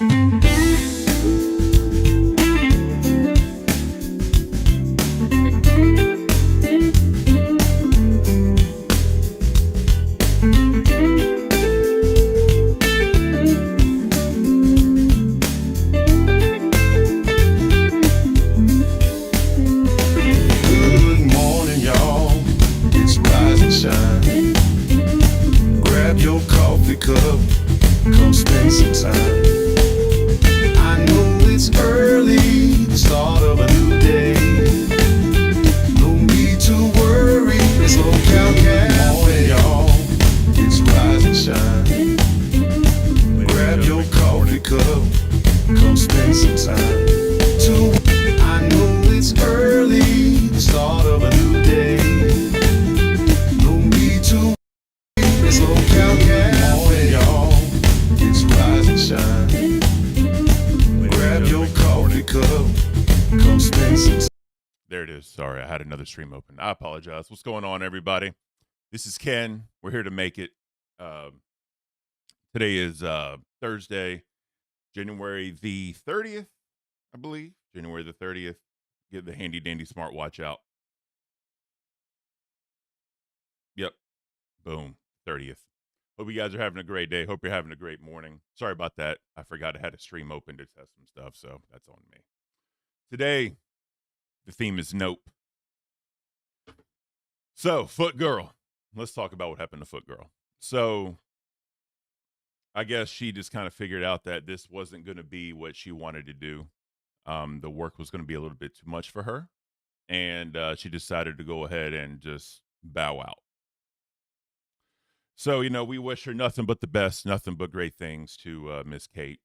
Good morning, y'all. It's Rise and Shine. Grab your coffee cup, come spend some time. I know it's early, the start of a new day. No need to worry, it's local cafe, y'all. It's Rise and Shine. Grab your coffee cup, come spend some time. I know it's early, the start of a new day. No need to worry, it's local cafe, y'all. It's Rise and Shine. Grab your coffee cup, come spend some time. There it is. Sorry, I had another stream open. I apologize. What's going on, everybody? This is Ken. We're here to make it. Today is Thursday, January the 30th, I believe. January the 30th. Get the handy dandy smartwatch out. Yep. Boom. 30th. Hope you guys are having a great day. Hope you're having a great morning. Sorry about that. I forgot I had a stream open to test some stuff, so that's on me. Today, the theme is Nope. So, Foot Girl. Let's talk about what happened to Foot Girl. So, I guess she just kind of figured out that this wasn't going to be what she wanted to do. The work was going to be a little bit too much for her. And she decided to go ahead and just bow out. So, we wish her nothing but the best, nothing but great things to Miss Kate.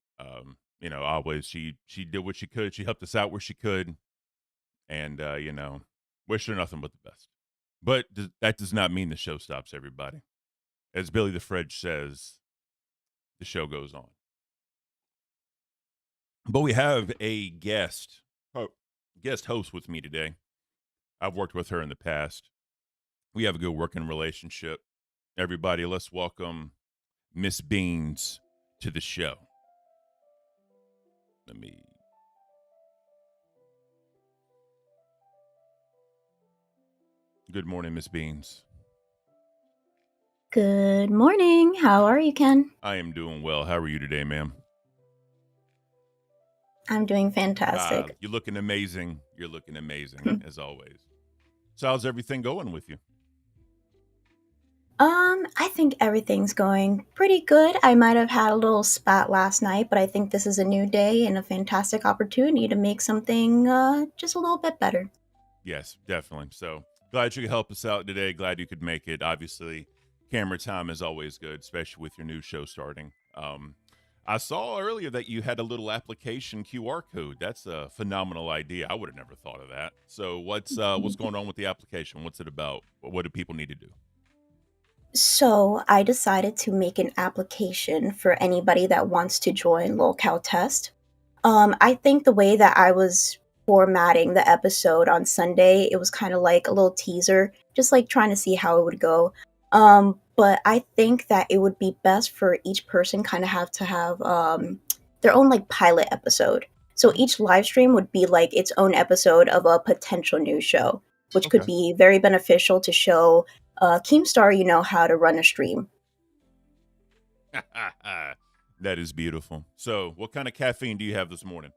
Always she did what she could. She helped us out where she could. And, wish her nothing but the best. But that does not mean the show stops, everybody. As Billy the Fridge says, the show goes on. But we have a guest host with me today. I've worked with her in the past. We have a good working relationship. Everybody, let's welcome Miss Beans to the show. Good morning, Miss Beans. Good morning. How are you, Ken? I am doing well. How are you today, ma'am? I'm doing fantastic. You're looking amazing. You're looking amazing, as always. So how's everything going with you? I think everything's going pretty good. I might have had a little spat last night, but I think this is a new day and a fantastic opportunity to make something just a little bit better. Yes, definitely. So glad you could help us out today. Glad you could make it. Obviously, camera time is always good, especially with your new show starting. I saw earlier that you had a little application QR code. That's a phenomenal idea. I would have never thought of that. So what's going on with the application? What's it about? What do people need to do? So I decided to make an application for anybody that wants to join Lolcow Test. I think the way that I was formatting the episode on Sunday, it was kind of like a little teaser, just like trying to see how it would go. But I think that it would be best for each person kind of have to have their own like pilot episode. So each live stream would be like its own episode of a potential new show, which could be very beneficial to show Keemstar, how to run a stream. That is beautiful. So what kind of caffeine do you have this morning?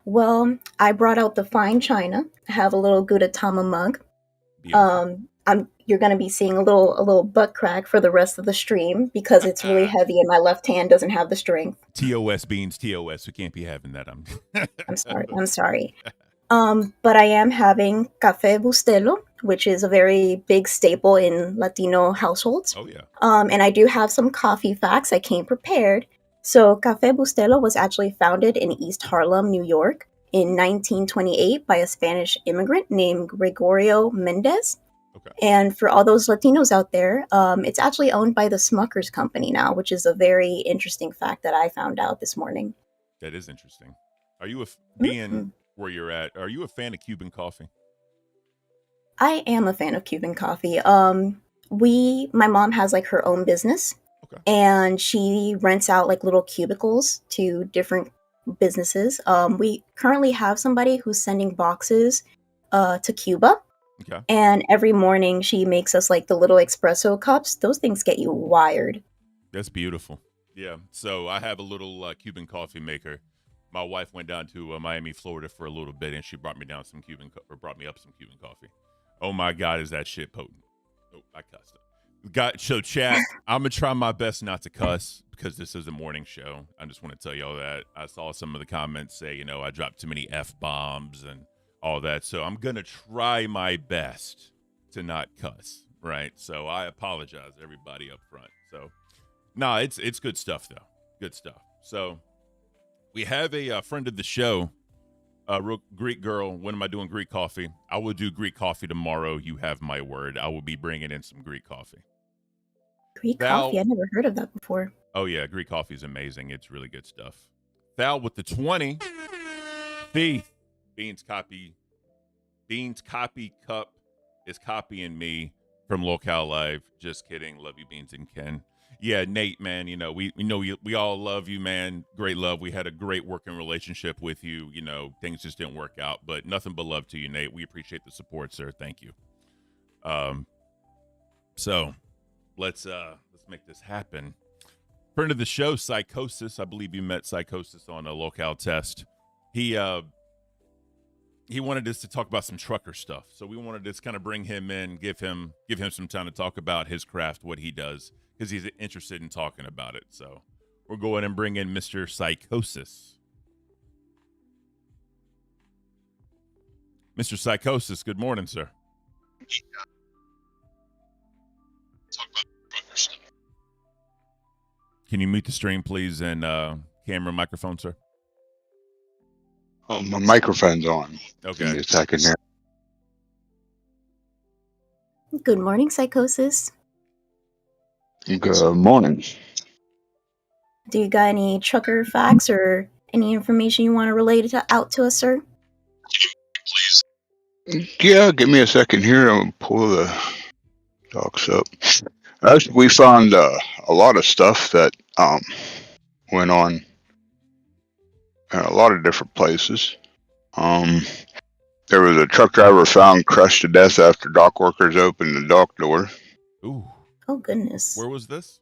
Well, I brought out the fine china. I have a little Guantanamo mug. You're going to be seeing a little butt crack for the rest of the stream because it's really heavy and my left hand doesn't have the strength. TOS Beans, TOS. We can't be having that. I'm sorry. But I am having Café Bustelo, which is a very big staple in Latino households. Oh, yeah. And I do have some coffee facts. I came prepared. So Café Bustelo was actually founded in East Harlem, New York in 1928 by a Spanish immigrant named Gregorio Mendez. Okay. And for all those Latinos out there, it's actually owned by the Smuckers Company now, which is a very interesting fact that I found out this morning. That is interesting. Are you being where you're at? Are you a fan of Cuban coffee? I am a fan of Cuban coffee. My mom has like her own business, Okay. and she rents out like little cubicles to different businesses. We currently have somebody who's sending boxes to Cuba, Okay. and every morning she makes us like the little espresso cups. Those things get you wired. That's beautiful. Yeah. So I have a little Cuban coffee maker. My wife went down to Miami, Florida for a little bit, and she brought me down some brought me up some Cuban coffee. Oh my God, is that shit potent? Oh, I cussed it. So chat. I'm gonna try my best not to cuss because this is a morning show. I just want to tell y'all that I saw some of the comments say, I dropped too many f-bombs and all that. So I'm gonna try my best to not cuss. Right. So I apologize, everybody up front. So. No, it's good stuff though. Good stuff. So we have a friend of the show, real Greek girl. When am I doing Greek coffee? I will do Greek coffee tomorrow. You have my word. I will be bringing in some Greek coffee. Greek coffee? I never heard of that before. Oh yeah, Greek coffee is amazing. It's really good stuff. Thal with the 20. Thief. Beans copy cup is copying me from Locale Live. Just kidding. Love you, Beans and Ken. Yeah, Nate, man, we all love you, man. Great love. We had a great working relationship with you. Things just didn't work out, but nothing but love to you, Nate. We appreciate the support, sir. Thank you. So let's make this happen. Friend of the show, Psychosis. I believe you met Psychosis on a Locale test. He wanted us to talk about some trucker stuff. So we wanted to kind of bring him in, give him some time to talk about his craft, what he does, because he's interested in talking about it. So we'll go ahead and bring in Mr. Psychosis. Mr. Psychosis, good morning, sir. Talk about trucker stuff. Can you mute the stream, please, and camera microphone, sir? Oh, my microphone's on. Okay. Give me a second here. Good morning, Psychosis. Good morning. Do you got any trucker facts or any information you want to relate out to us, sir? Please. Yeah, give me a second here. I'll pull the docs up. We found a lot of stuff that went on in a lot of different places. There was a truck driver found crushed to death after dock workers opened the dock door. Ooh. Oh, goodness. Where was this?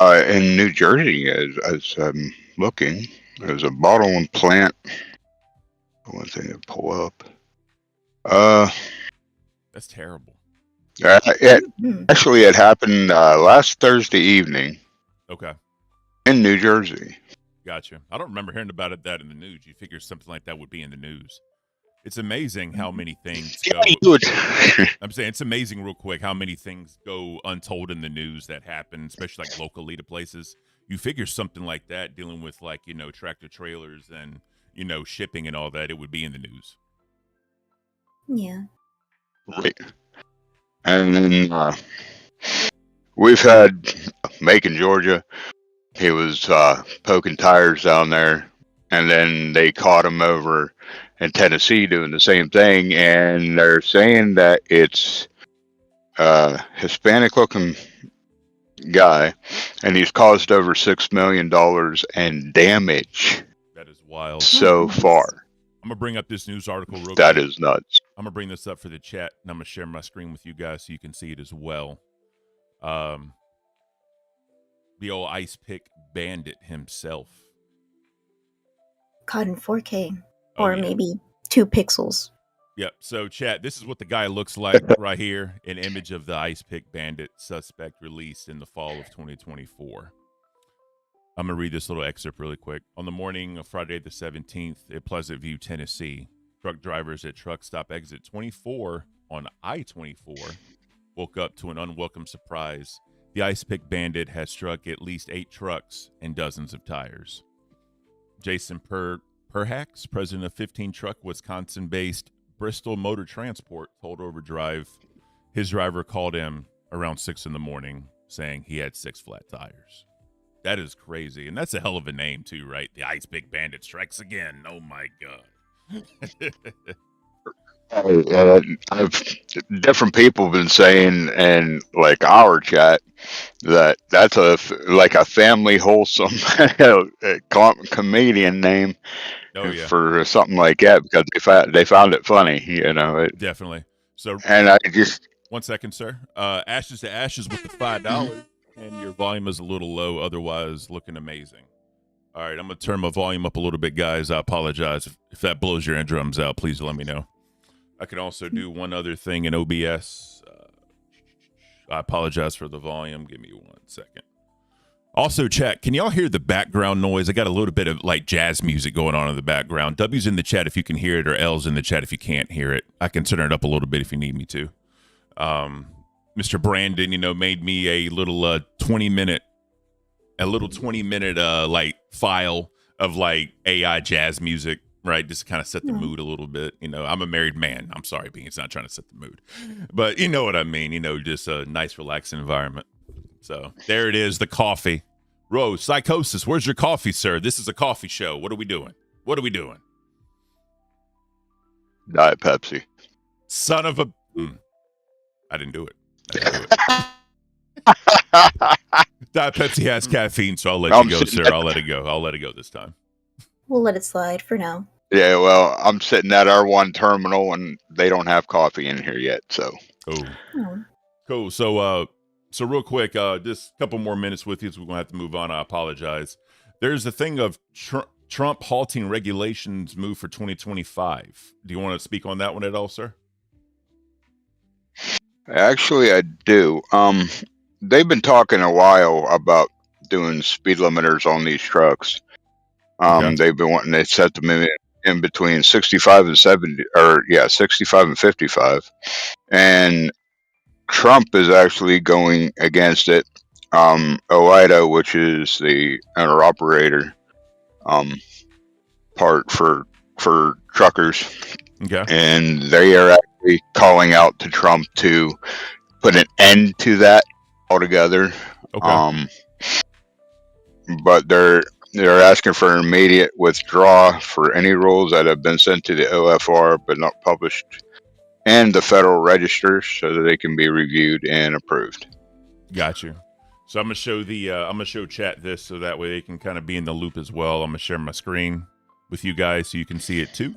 In New Jersey, as I'm looking. There's a bottling plant. One thing to pull up. That's terrible. It happened last Thursday evening. Okay. In New Jersey. Gotcha. I don't remember hearing about that in the news. You figure something like that would be in the news. It's amazing how many things go. I'm saying it's amazing real quick how many things go untold in the news that happen, especially like locally to places. You figure something like that dealing with tractor trailers and, shipping and all that, it would be in the news. Yeah. Right. And then we've had Macon, Georgia. He was poking tires down there, and then they caught him over in Tennessee doing the same thing, and they're saying that it's a Hispanic-looking guy, and he's caused over $6 million in damage. That is wild. So far. I'm going to bring up this news article real quick. That is nuts. I'm going to bring this up for the chat, and I'm going to share my screen with you guys so you can see it as well. The old ice pick bandit himself. Caught in 4K. Oh, Or yeah. maybe 2 pixels. Yep. So, chat, this is what the guy looks like right here. An image of the ice pick bandit suspect released in the fall of 2024. I'm going to read this little excerpt really quick. On the morning of Friday the 17th at Pleasant View, Tennessee, truck drivers at truck stop exit 24 on I-24 woke up to an unwelcome surprise. The ice pick bandit has struck at least 8 trucks and dozens of tires. Jason Perhax, president of 15 Truck, Wisconsin-based Bristol Motor Transport, told Overdrive his driver called him around 6 in the morning saying he had 6 flat tires. That is crazy. And that's a hell of a name too, right? The Ice Pick Bandit strikes again. Oh my God. I've different people been saying in like our chat that that's like a family wholesome comedian name Oh yeah, for something like that because they found it funny, you know. definitely. So And I just 1 second, sir. Ashes to ashes with the $5, and your volume is a little low. Otherwise, looking amazing. All right, I'm gonna turn my volume up a little bit, guys. I apologize if that blows your eardrums out. Please let me know. I can also do one other thing in OBS. I apologize for the volume. Give me 1 second. Also, chat, can y'all hear the background noise? I got a little bit of like jazz music going on in the background. W's in the chat if you can hear it, or L's in the chat if you can't hear it. I can turn it up a little bit if you need me to. Mr. Brandon, made me a little 20 minute like file of like AI jazz music, right? Just to kind of set the mood a little bit. I'm a married man. I'm sorry, Beans, not trying to set the mood, but you know what I mean. Just a nice, relaxing environment. So there it is, the coffee. Rose, Psychosis, where's your coffee, sir? This is a coffee show. What are we doing? Diet Pepsi. Son of a... I didn't do it. Diet Pepsi has caffeine, so I'll let you go, sir. I'll let it go this time. We'll let it slide for now. Yeah, well, I'm sitting at our one terminal, and they don't have coffee in here yet, so. Cool. So real quick, just a couple more minutes with you, so we're going to have to move on. I apologize. There's a thing of Trump halting regulations move for 2025. Do you want to speak on that one at all, sir? Actually, I do. They've been talking a while about doing speed limiters on these trucks. Okay. They've been wanting to set them in between 65 and 70, 65 and 55. And Trump is actually going against it. OIDA, which is the owner operator part for truckers, Okay. and they are actually calling out to Trump to put an end to that altogether. Okay. But they're asking for an immediate withdrawal for any rules that have been sent to the OFR but not published and the Federal Register so that they can be reviewed and approved. Got you. So I'm gonna show chat this so that way they can kind of be in the loop as well. I'm gonna share my screen with you guys so you can see it too.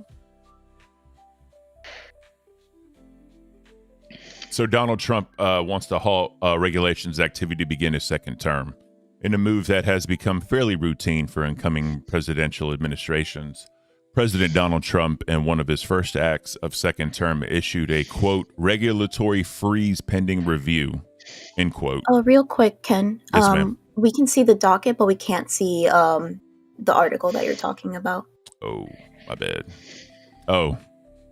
So Donald Trump wants to halt regulations activity to begin his second term, in a move that has become fairly routine for incoming presidential administrations. President Donald Trump, in one of his first acts of second term, issued a, quote, regulatory freeze pending review, end quote. Oh, real quick, Ken. Yes, ma'am. We can see the docket, but we can't see the article that you're talking about. Oh, my bad. Oh,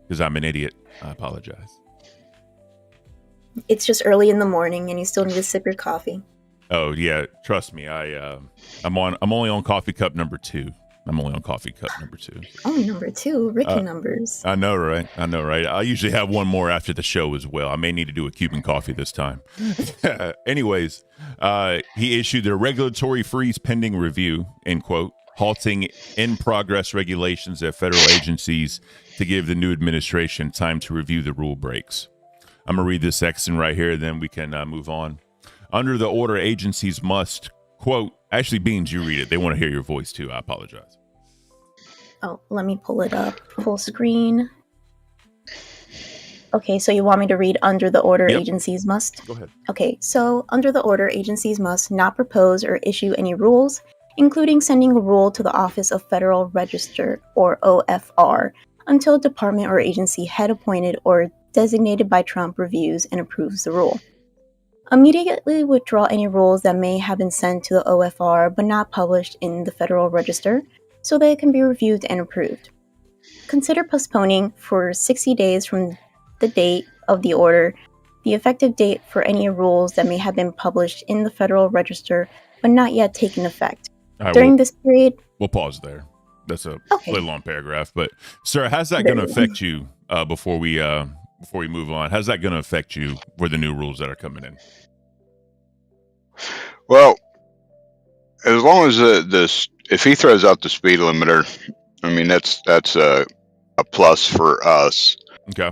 because I'm an idiot. I apologize. It's just early in the morning, and you still need to sip your coffee. Oh yeah, trust me. I'm only on coffee cup number 2. Only number 2, Ricky numbers. I know, right? I usually have one more after the show as well. I may need to do a Cuban coffee this time. Anyways, he issued a regulatory freeze pending review, end quote, halting in progress regulations at federal agencies to give the new administration time to review the rule breaks. I'm going to read this section right here, then we can move on. Under the order, agencies must, quote, actually, Beans, you read it. They want to hear your voice too. I apologize. Oh, let me pull it up. Full screen. Okay, so you want me to read under the order, Yep. Agencies must? Go ahead. Okay, so under the order, agencies must not propose or issue any rules, including sending a rule to the Office of Federal Register, or OFR, until a department or agency head appointed or designated by Trump reviews and approves the rule. Immediately withdraw any rules that may have been sent to the OFR but not published in the Federal Register so that it can be reviewed and approved. Consider postponing for 60 days from the date of the order the effective date for any rules that may have been published in the Federal Register but not yet taken effect. All right, During this period... We'll pause there. That's a Okay. really long paragraph. But, sir, how's that going to affect you before we move on? How's that going to affect you for the new rules that are coming in? Well, as long as if he throws out the speed limiter, I mean that's a plus for us. Okay.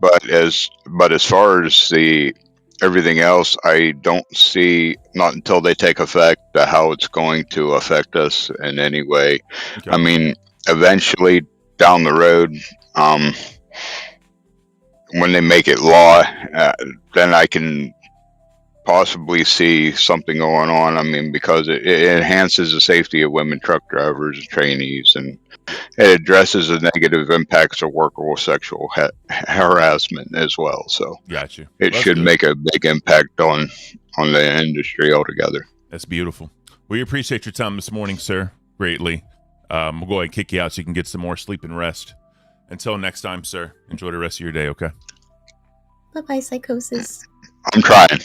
But as far as the everything else, I don't see, not until they take effect, how it's going to affect us in any way. Okay. I mean, eventually down the road, when they make it law, then I can possibly see something going on. I mean, because it enhances the safety of women truck drivers and trainees, and it addresses the negative impacts of workable sexual harassment as well. So Got you. it Well, that's should good. make a big impact on the industry altogether. That's beautiful. We appreciate your time this morning, sir, greatly. We'll go ahead and kick you out so you can get some more sleep and rest. Until next time, sir, enjoy the rest of your day, okay? Bye-bye, Psychosis. I'm trying.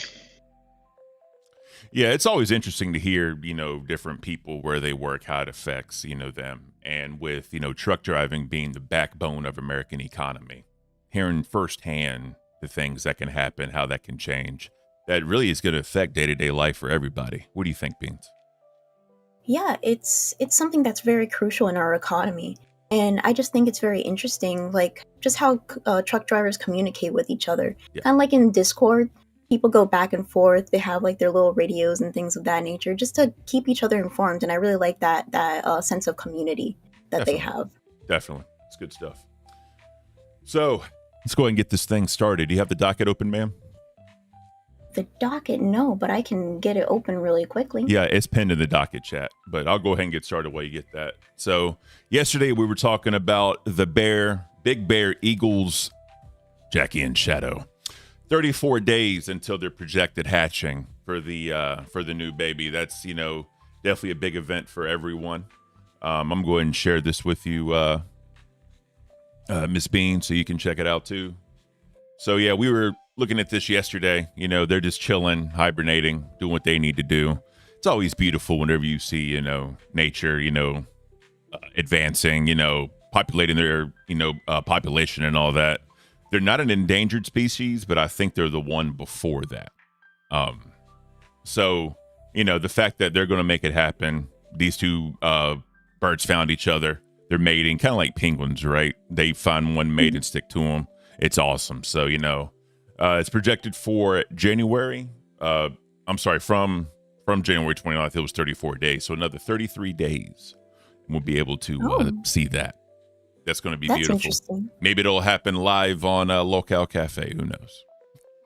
Yeah, it's always interesting to hear, different people where they work, how it affects, them. And with, truck driving being the backbone of American economy, hearing firsthand the things that can happen, how that can change, that really is going to affect day-to-day life for everybody. What do you think, Beans? Yeah, it's something that's very crucial in our economy. And I just think it's very interesting, like, just how truck drivers communicate with each other. Yeah. Kind of like in Discord, people go back and forth. They have, like, their little radios and things of that nature just to keep each other informed. And I really like that sense of community that they have. Definitely. It's good stuff. So let's go ahead and get this thing started. Do you have the docket open, ma'am? The docket, no, but I can get it open really quickly. Yeah, it's pinned in the docket chat, but I'll go ahead and get started while you get that. So yesterday we were talking about the Big Bear Eagles, Jackie and Shadow. 34 days until their projected hatching for the new baby. That's, definitely a big event for everyone. I'm going to go ahead and share this with you, Miss Bean, so you can check it out too. So yeah, we were looking at this yesterday. They're just chilling, hibernating, doing what they need to do. It's always beautiful whenever you see, nature, advancing, populating their, population and all that. They're not an endangered species, but I think they're the one before that. So, the fact that they're going to make it happen, these two birds found each other. They're mating, kind of like penguins, right? They find one mate and stick to them. It's awesome. So, it's projected for January. I'm sorry, from January 29th, it was 34 days. So another 33 days, and we'll be able to see that. That's going to be beautiful. Interesting. Maybe it'll happen live on Locale Cafe. Who knows?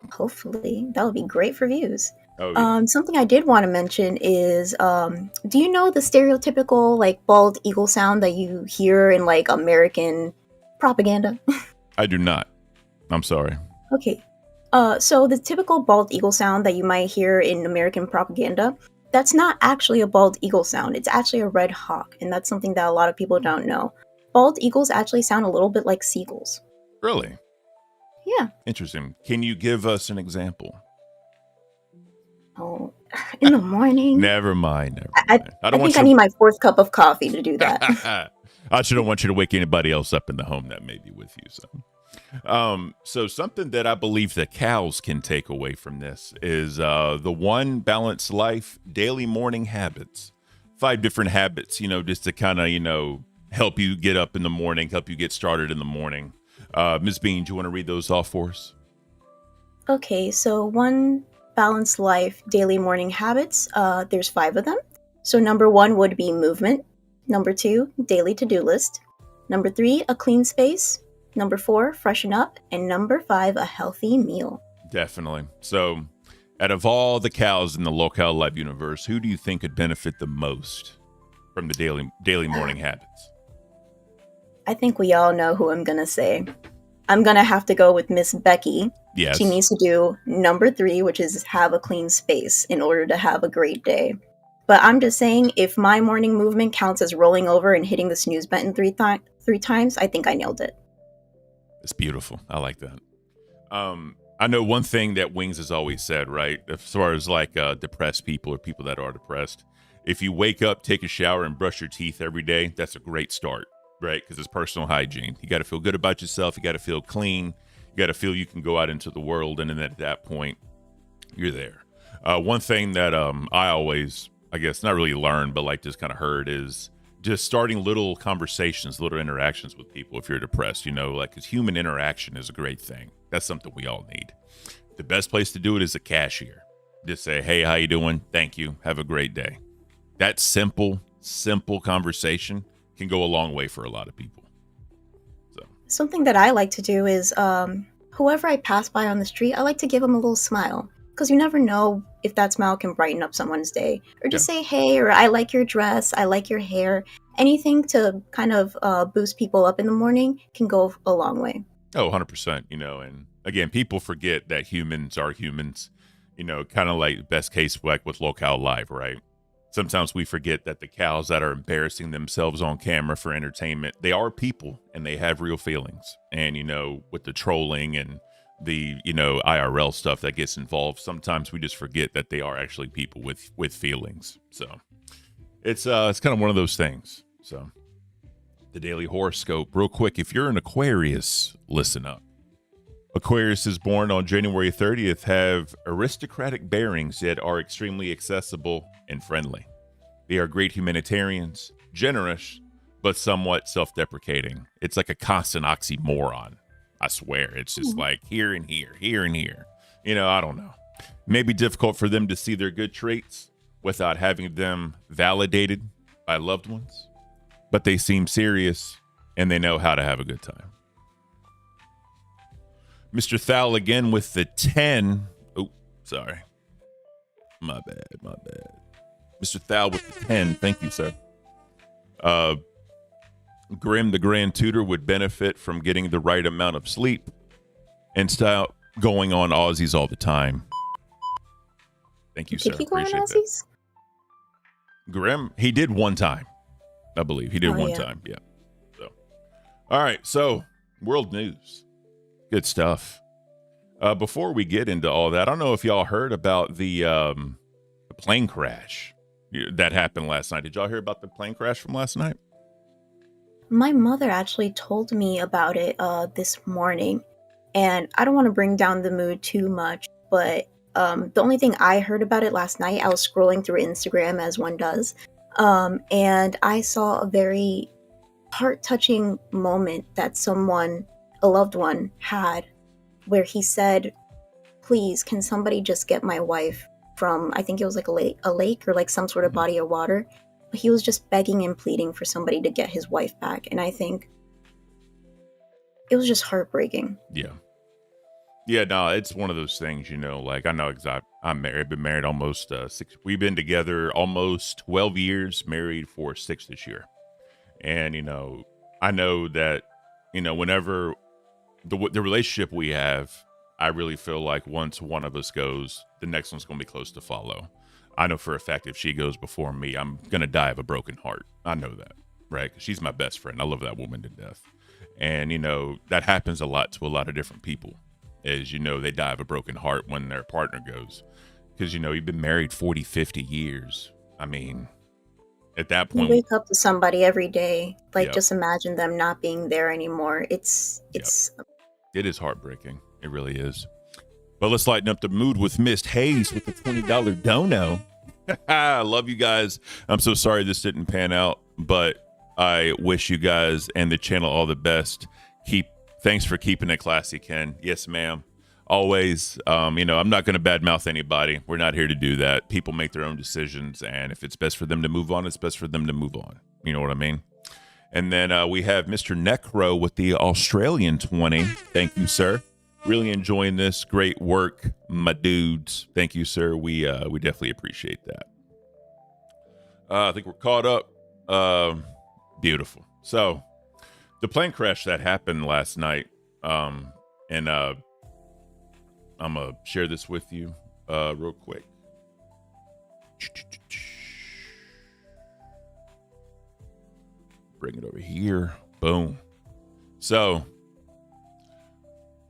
Hopefully. That would be great for views. Oh, yeah. Something I did want to mention is, do you know the stereotypical, like, bald eagle sound that you hear in, like, American propaganda? I do not. I'm sorry. Okay. So the typical bald eagle sound that you might hear in American propaganda, that's not actually a bald eagle sound. It's actually a red hawk, and that's something that a lot of people don't know. Bald eagles actually sound a little bit like seagulls. Really? Yeah. Interesting. Can you give us an example? Oh, in the morning? Never mind. I think I need my fourth cup of coffee to do that. I just don't want you to wake anybody else up in the home that may be with you. So something that I believe that cows can take away from this is the one balanced life, daily morning habits. 5 different habits, just to kind of, help you get up in the morning, help you get started in the morning. Ms. Bean, do you want to read those off for us? Okay, so one balanced life, daily morning habits. There's 5 of them. So number 1 would be movement. Number 2, daily to-do list. Number 3, a clean space. Number 4, freshen up. And number 5, a healthy meal. Definitely. So out of all the cows in the Locale Live universe, who do you think could benefit the most from the daily morning habits? I think we all know who I'm going to say. I'm going to have to go with Miss Becky. Yes. She needs to do number 3, which is have a clean space in order to have a great day. But I'm just saying, if my morning movement counts as rolling over and hitting the snooze button 3 times, I think I nailed it. It's beautiful. I like that. I know one thing that Wings has always said, right? As far as like depressed people or people that are depressed, if you wake up, take a shower, and brush your teeth every day, that's a great start, right? Because it's personal hygiene. You got to feel good about yourself. You got to feel clean. You got to feel you can go out into the world. And then at that point, you're there. One thing that I always, I guess, not really learned, but like just kind of heard is just starting little conversations, little interactions with people if you're depressed, like, because human interaction is a great thing. That's something we all need. The best place to do it is a cashier. Just say, hey, how you doing? Thank you. Have a great day. That simple conversation can go a long way for a lot of people. So Something that I like to do is whoever I pass by on the street, I like to give them a little smile. Because you never know if that smile can brighten up someone's day. Or just say, hey, or I like your dress, I like your hair. Anything to kind of boost people up in the morning can go a long way. Oh, 100%, and again, people forget that humans are humans, kind of like best case like with Locale Live, right? Sometimes we forget that the cows that are embarrassing themselves on camera for entertainment, they are people and they have real feelings. And, with the trolling and the, IRL stuff that gets involved, sometimes we just forget that they are actually people with feelings. So it's kind of one of those things. So the daily horoscope, real quick, if you're an Aquarius, listen up. Aquarius is born on January 30th, have aristocratic bearings, yet are extremely accessible and friendly. They are great humanitarians, generous, but somewhat self-deprecating. It's like a constant oxymoron. I swear. It's just like here and here, here and here. I don't know. Maybe difficult for them to see their good traits without having them validated by loved ones, but they seem serious and they know how to have a good time. Mr. Thal again with the 10. Oh, sorry. My bad. Mr. Thal with the 10. Thank you, sir. Grim, the grand tutor, would benefit from getting the right amount of sleep and stop going on Aussies all the time. Thank you, sir. Did he go on Appreciate that. Aussies? Grim, he did one time. I believe he did one time. Yeah. So, all right. So, world news. Good stuff. Before we get into all that, I don't know if y'all heard about the plane crash that happened last night. Did y'all hear about the plane crash from last night? My mother actually told me about it this morning, and I don't want to bring down the mood too much, but the only thing I heard about it last night, I was scrolling through Instagram as one does, and I saw a very heart-touching moment that a loved one had, where he said, please, can somebody just get my wife from, I think it was like a lake or like some sort of body of water. But he was just begging and pleading for somebody to get his wife back. And I think it was just heartbreaking. Yeah. Yeah, no, it's one of those things, like I know exactly. I'm married. I've been married almost 6. We've been together almost 12 years, married for 6 this year. And, I know that, whenever the relationship we have, I really feel like once one of us goes, the next one's going to be close to follow. I know for a fact if she goes before me, I'm going to die of a broken heart. I know that, right? 'Cause she's my best friend. I love that woman to death. And, that happens a lot to a lot of different people. As they die of a broken heart when their partner goes. Because, you've been married 40, 50 years. I mean, at that point, you wake up to somebody every day. Like, just imagine them not being there anymore. It is heartbreaking. It really is. But let's lighten up the mood with Mist Hayes with the $20 dono. I love you guys. I'm so sorry this didn't pan out, but I wish you guys and the channel all the best. Thanks for keeping it classy, Ken. Yes, ma'am. Always. I'm not going to badmouth anybody. We're not here to do that. People make their own decisions, and if it's best for them to move on, it's best for them to move on. You know what I mean? And then we have Mr. Necro with the Australian 20. Thank you, sir. Really enjoying this. Great work, my dudes. Thank you, sir. We definitely appreciate that. I think we're caught up. Beautiful. So the plane crash that happened last night, and I'm gonna share this with you real quick. Bring it over here. Boom. So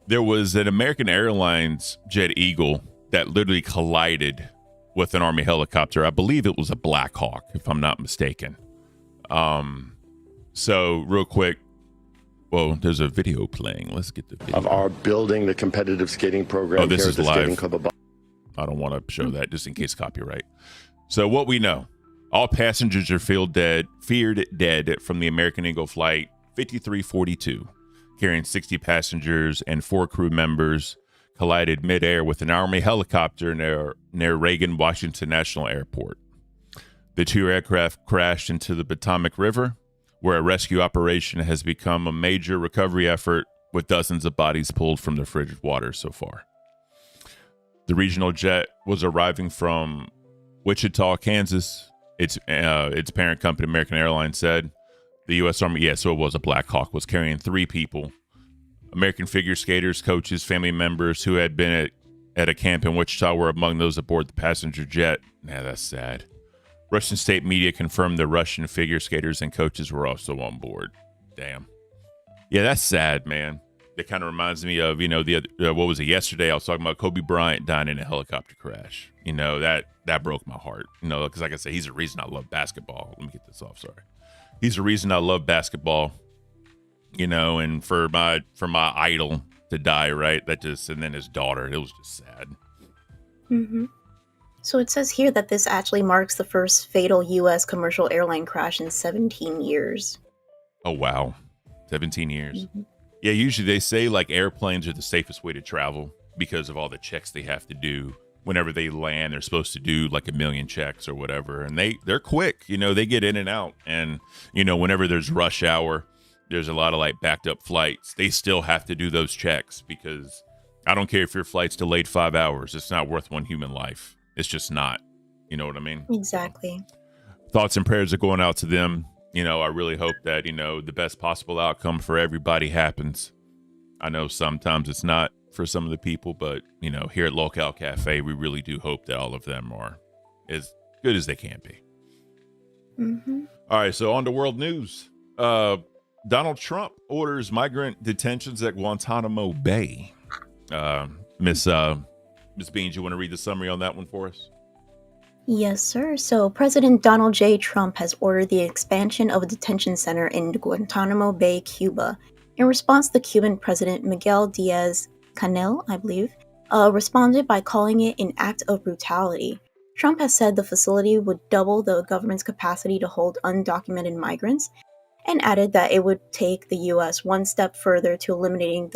there was an American Airlines Jet Eagle that literally collided with an Army helicopter. I believe it was a Black Hawk, if I'm not mistaken. So real quick, well, there's a video playing. Let's get the video. Of our building the competitive skating program. Oh, this here is at the live. Skating Club of I don't want to show that just in case copyright. So what we know, All passengers are feared dead from the American Eagle Flight 5342, carrying 60 passengers and 4 crew members, collided midair with an Army helicopter near Reagan Washington National Airport. The 2 aircraft crashed into the Potomac River, where a rescue operation has become a major recovery effort, with dozens of bodies pulled from the frigid water so far. The regional jet was arriving from Wichita, Kansas. Its parent company, American Airlines, said. The U.S. Army, so it was a Black Hawk, was carrying 3 people. American figure skaters, coaches, family members who had been at a camp in Wichita were among those aboard the passenger jet. That's sad. Russian state media confirmed the Russian figure skaters and coaches were also on board. Damn. Yeah, that's sad, man. That kind of reminds me of, what was it, yesterday? I was talking about Kobe Bryant dying in a helicopter crash. That broke my heart. Because like I said, he's the reason I love basketball. Let me get this off, sorry. He's the reason I love basketball, and for my idol to die, right? And then his daughter, it was just sad. Mm-hmm. So it says here that this actually marks the first fatal U.S. commercial airline crash in 17 years. Oh, wow. 17 years. Mm-hmm. Yeah, usually they say like airplanes are the safest way to travel because of all the checks they have to do. Whenever they land, they're supposed to do like 1 million checks or whatever. And they're quick, they get in and out. And, whenever there's rush hour, there's a lot of like backed up flights. They still have to do those checks because I don't care if your flight's delayed 5 hours. It's not worth one human life. It's just not. You know what I mean? Exactly. Thoughts and prayers are going out to them. I really hope that, the best possible outcome for everybody happens. I know sometimes it's not for some of the people, but, here at Locale Cafe, we really do hope that all of them are as good as they can be. Mm-hmm. All right, so on to world news. Donald Trump orders migrant detentions at Guantanamo Bay. Miss Beans, you want to read the summary on that one for us? Yes, sir. So President Donald J. Trump has ordered the expansion of a detention center in Guantanamo Bay, Cuba. In response, the Cuban President Miguel Diaz-Canel, I believe, responded by calling it an act of brutality. Trump has said the facility would double the government's capacity to hold undocumented migrants, and added that it would take the U.S. one step further to eliminating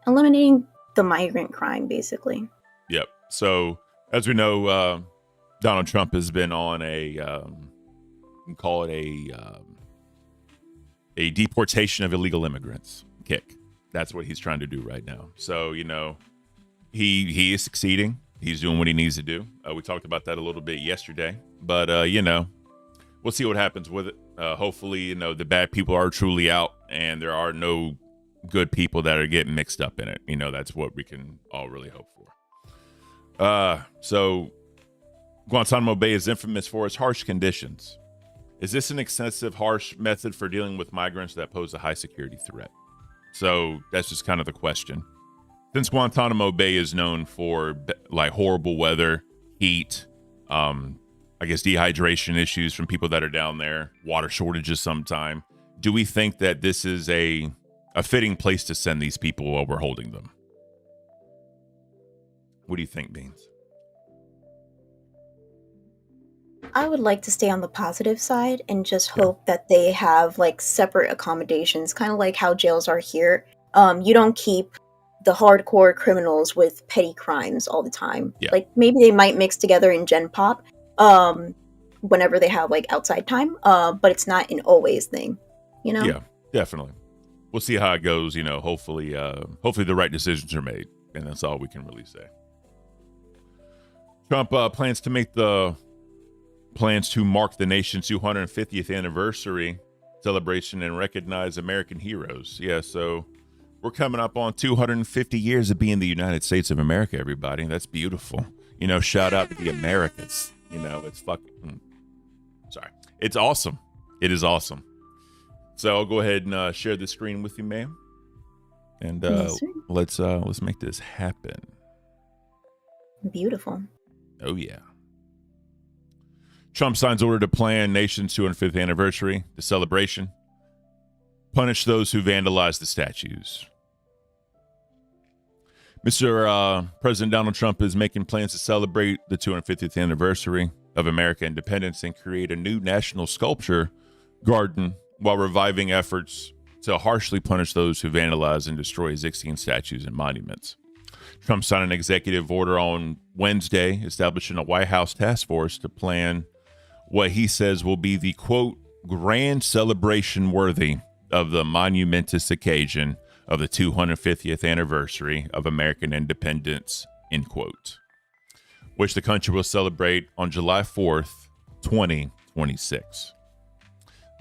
eliminating the migrant crime, basically. Yep. So, as we know, Donald Trump has been on a deportation of illegal immigrants kick. That's what he's trying to do right now. So, he is succeeding. He's doing what he needs to do. We talked about that a little bit yesterday, but we'll see what happens with it. Hopefully, the bad people are truly out and there are no good people that are getting mixed up in it. That's what we can all really hope for. So Guantanamo Bay is infamous for its harsh conditions. Is this an excessive harsh method for dealing with migrants that pose a high security threat? So that's just kind of the question. Since Guantanamo Bay is known for like horrible weather, heat, I guess dehydration issues from people that are down there, water shortages sometime, do we think that this is a fitting place to send these people while we're holding them? What do you think, Beans? I would like to stay on the positive side and just hope that they have like separate accommodations, kind of like how jails are here. You don't keep the hardcore criminals with petty crimes all the time. Yeah. Like maybe they might mix together in Gen Pop whenever they have like outside time, but it's not an always thing, Yeah, definitely. We'll see how it goes. Hopefully the right decisions are made, and that's all we can really say. Trump plans to mark the nation's 250th anniversary celebration and recognize American heroes. Yeah, so we're coming up on 250 years of being the United States of America, everybody. That's beautiful. Shout out to the Americans. It's fucking... Sorry. It's awesome. It is awesome. So I'll go ahead and share the screen with you, ma'am. And Yes, sir. let's make this happen. Beautiful. Oh, yeah. Trump signs order to plan nation's 205th anniversary, the celebration. Punish those who vandalize the statues. Mr. President Donald Trump is making plans to celebrate the 250th anniversary of American independence and create a new national sculpture garden while reviving efforts to harshly punish those who vandalize and destroy existing statues and monuments. Trump signed an executive order on Wednesday establishing a White House task force to plan what he says will be the, quote, grand celebration worthy of the monumentous occasion of the 250th anniversary of American independence, end quote, which the country will celebrate on July 4th, 2026.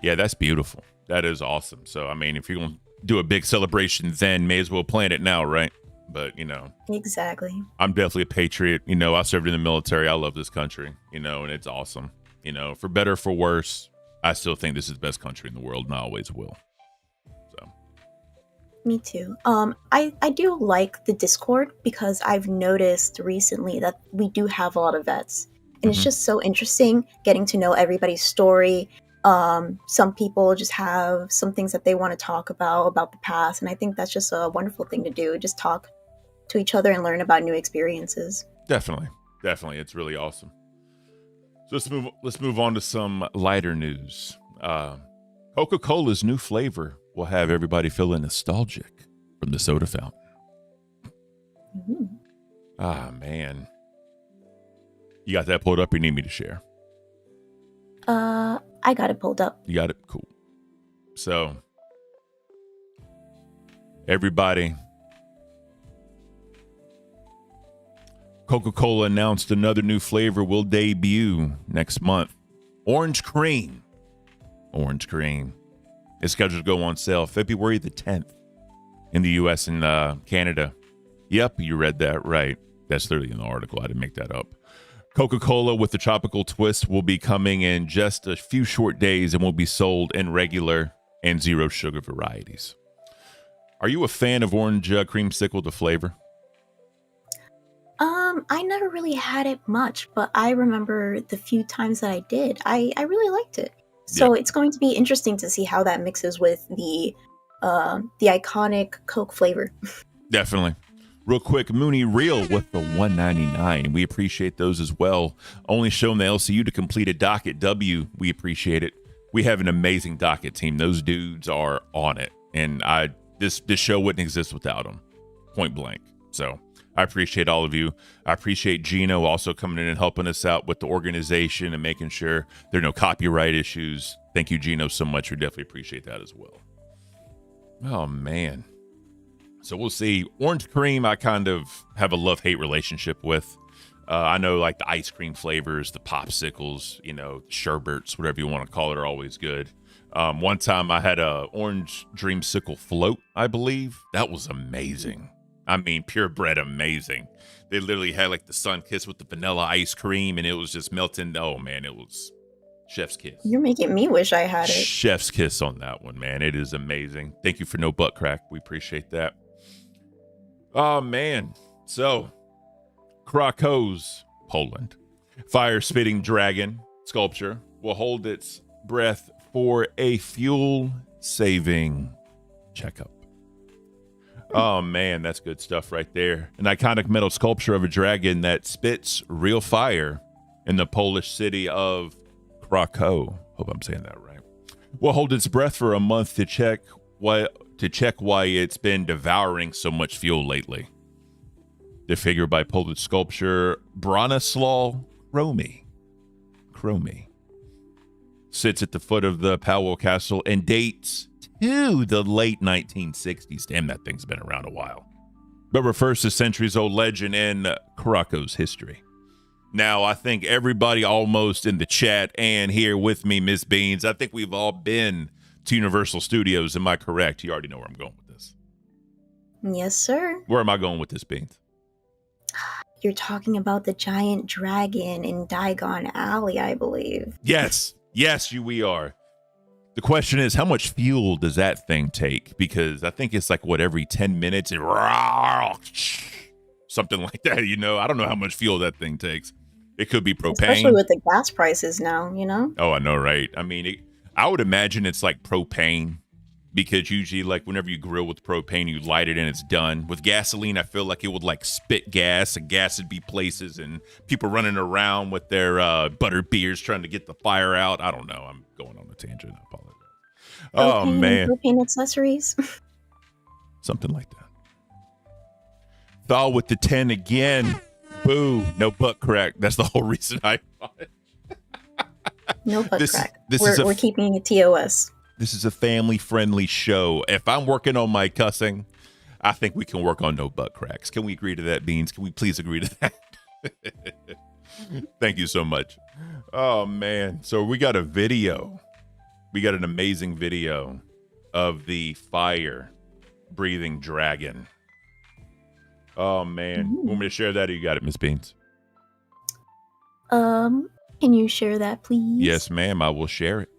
Yeah, that's beautiful. That is awesome. So, I mean, if you're going to do a big celebration, then may as well plan it now, right? But, you know, Exactly. I'm definitely a patriot. You know, I served in the military. I love this country, you know, and it's awesome. You know, for better or for worse, I still think this is the best country in the world, and I always will. So, Me too. I do like the Discord because I've noticed recently that we do have a lot of vets, and it's Mhm. just so interesting getting to know everybody's story. Some people just have some things that they want to talk about the past, and I think that's just a wonderful thing to do. Just talk to each other and learn about new experiences. definitely. It's really awesome. So let's move on to some lighter news. Coca-Cola's new flavor will have everybody feeling nostalgic from the soda fountain. Mhm. Ah, man. You got that pulled up? You need me to share? I got it pulled up. You got it? Cool. So, everybody, Coca-Cola announced another new flavor will debut next month. Orange cream. Orange cream. It's scheduled to go on sale February the 10th in the U.S. and Canada. Yep, you read that right. That's literally in the article. I didn't make that up. Coca-Cola with the tropical twist will be coming in just a few short days and will be sold in regular and zero sugar varieties. Are you a fan of orange creamsicle, the flavor? I never really had it much, but I remember the few times that I did, I really liked it. So it's going to be interesting to see how that mixes with the iconic Coke flavor. Definitely. Real quick, Mooney Real with the $1.99. We appreciate those as well. Only showing the LCU to complete a docket W. We appreciate it. We have an amazing docket team. Those dudes are on it, and this show wouldn't exist without them. Point blank. So I appreciate all of you. I appreciate Gino also coming in and helping us out with the organization and making sure there are no copyright issues. Thank you, Gino, so much. We definitely appreciate that as well. Oh, man. So we'll see. Orange cream, I kind of have a love-hate relationship with. I know like the ice cream flavors, the popsicles, you know, sherbets, whatever you want to call it, are always good. One time I had a orange dreamsicle float, I believe. That was amazing. I mean, purebred amazing. They literally had like the sun kiss with the vanilla ice cream, and it was just melting. Oh, man, it was chef's kiss. You're making me wish I had it. Chef's kiss on that one, man. It is amazing. Thank you for no butt crack. We appreciate that. Oh, man. So, Krakow's, Poland, fire-spitting dragon sculpture will hold its breath for a fuel-saving checkup. Oh, man, that's good stuff right there. An iconic metal sculpture of a dragon that spits real fire in the Polish city of Krakow. Hope I'm saying that right. Will hold its breath for a month to check why it's been devouring so much fuel lately. The figure by Polish sculptor Bronislaw Kromi sits at the foot of the Powell Castle and dates to the late 1960s. Damn, that thing's been around a while. But refers to centuries-old legend in Krakow's history. Now, I think everybody almost in the chat and here with me, Miss Beans, I think we've all been to Universal Studios. Am I correct? You already know where I'm going with this. Yes, sir. Where am I going with this, Beans? You're talking about the giant dragon in Diagon Alley, I believe. Yes, we are. The question is, how much fuel does that thing take? Because I think it's like, what, every 10 minutes? Something like that, you know? I don't know how much fuel that thing takes. It could be propane. Especially with the gas prices now, you know? Oh, I know, right? I mean, I would imagine it's like propane, because usually, like, whenever you grill with propane, you light it and it's done. With gasoline, I feel like it would like spit gas, and gas would be places and people running around with their butter beers trying to get the fire out. I don't know. I'm going on a tangent. I apologize. Oh Propane man, and propane accessories. something like that. Thaw with the 10 again. Boo. No butt crack. That's the whole reason I bought it. No butt crack. We're We're keeping it TOS. This is a family-friendly show. If I'm working on my cussing, I think we can work on no butt cracks. Can we agree to that, Beans? Can we please agree to that? Thank you so much. Oh, man. So we got a video. We got an amazing video of the fire-breathing dragon. Oh, man. Ooh. Want me to share that, or you got it, Miss Beans? Can you share that, please? Yes, ma'am. I will share it.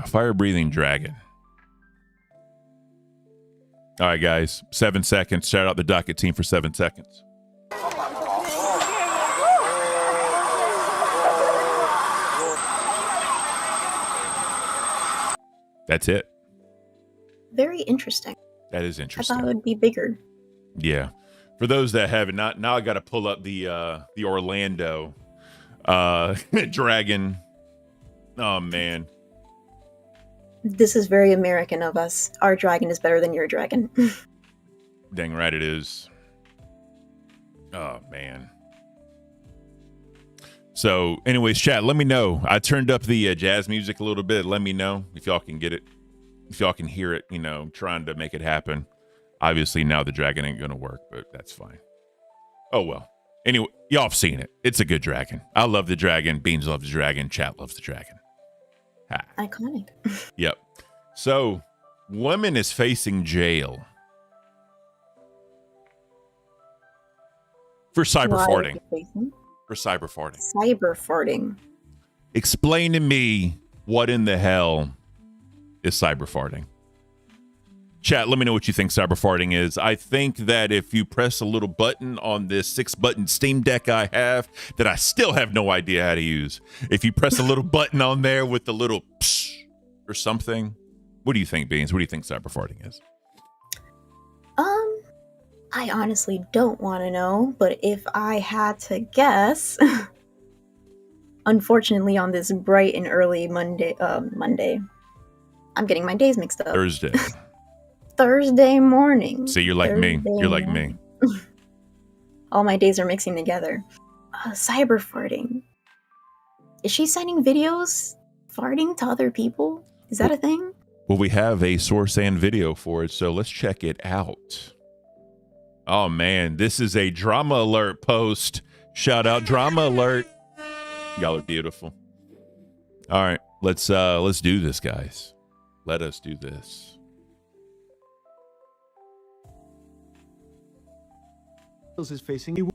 Fire-breathing dragon. All right, guys. 7 seconds. Shout out the docket team for 7 seconds. That's it. Very interesting. That is I interesting. thought it would be bigger. Yeah. For those that haven't, not now, I got to pull up the Orlando dragon. Oh man. This is very American of us. Our dragon is better than your dragon. Dang right it is. Oh man. So, anyways, chat, let me know. I turned up the jazz music a little bit. Let me know if y'all can get it, if y'all can hear it. You know, trying to make it happen. Obviously, now the dragon ain't gonna work, but that's fine. Oh well. Anyway, y'all have seen it. It's a good dragon. I love the dragon. Beans loves the dragon. Chat loves the dragon. Ha. Iconic. Yep. So, woman is facing jail for cyber Why farting. are you facing? For cyber farting. Cyber farting. Explain to me what in the hell is cyber farting. Chat, let me know what you think cyber farting is. I think that if you press a little button on this 6-button Steam Deck I have, that I still have no idea how to use. If you press a little button on there with the little psh or something, what do you think, Beans? What do you think cyber farting is? I honestly don't want to know, but if I had to guess, unfortunately on this bright and early Monday, I'm getting my days mixed up. Thursday morning. See, you're like me. You're like me. All my days are mixing together. Cyber farting. Is she sending videos farting to other people? Is that a thing? Well, we have a source and video for it, so let's check it out. Oh man, this is a drama alert post. Shout out drama alert. Y'all are beautiful. All right, let's do this, guys. Let us do this. Is facing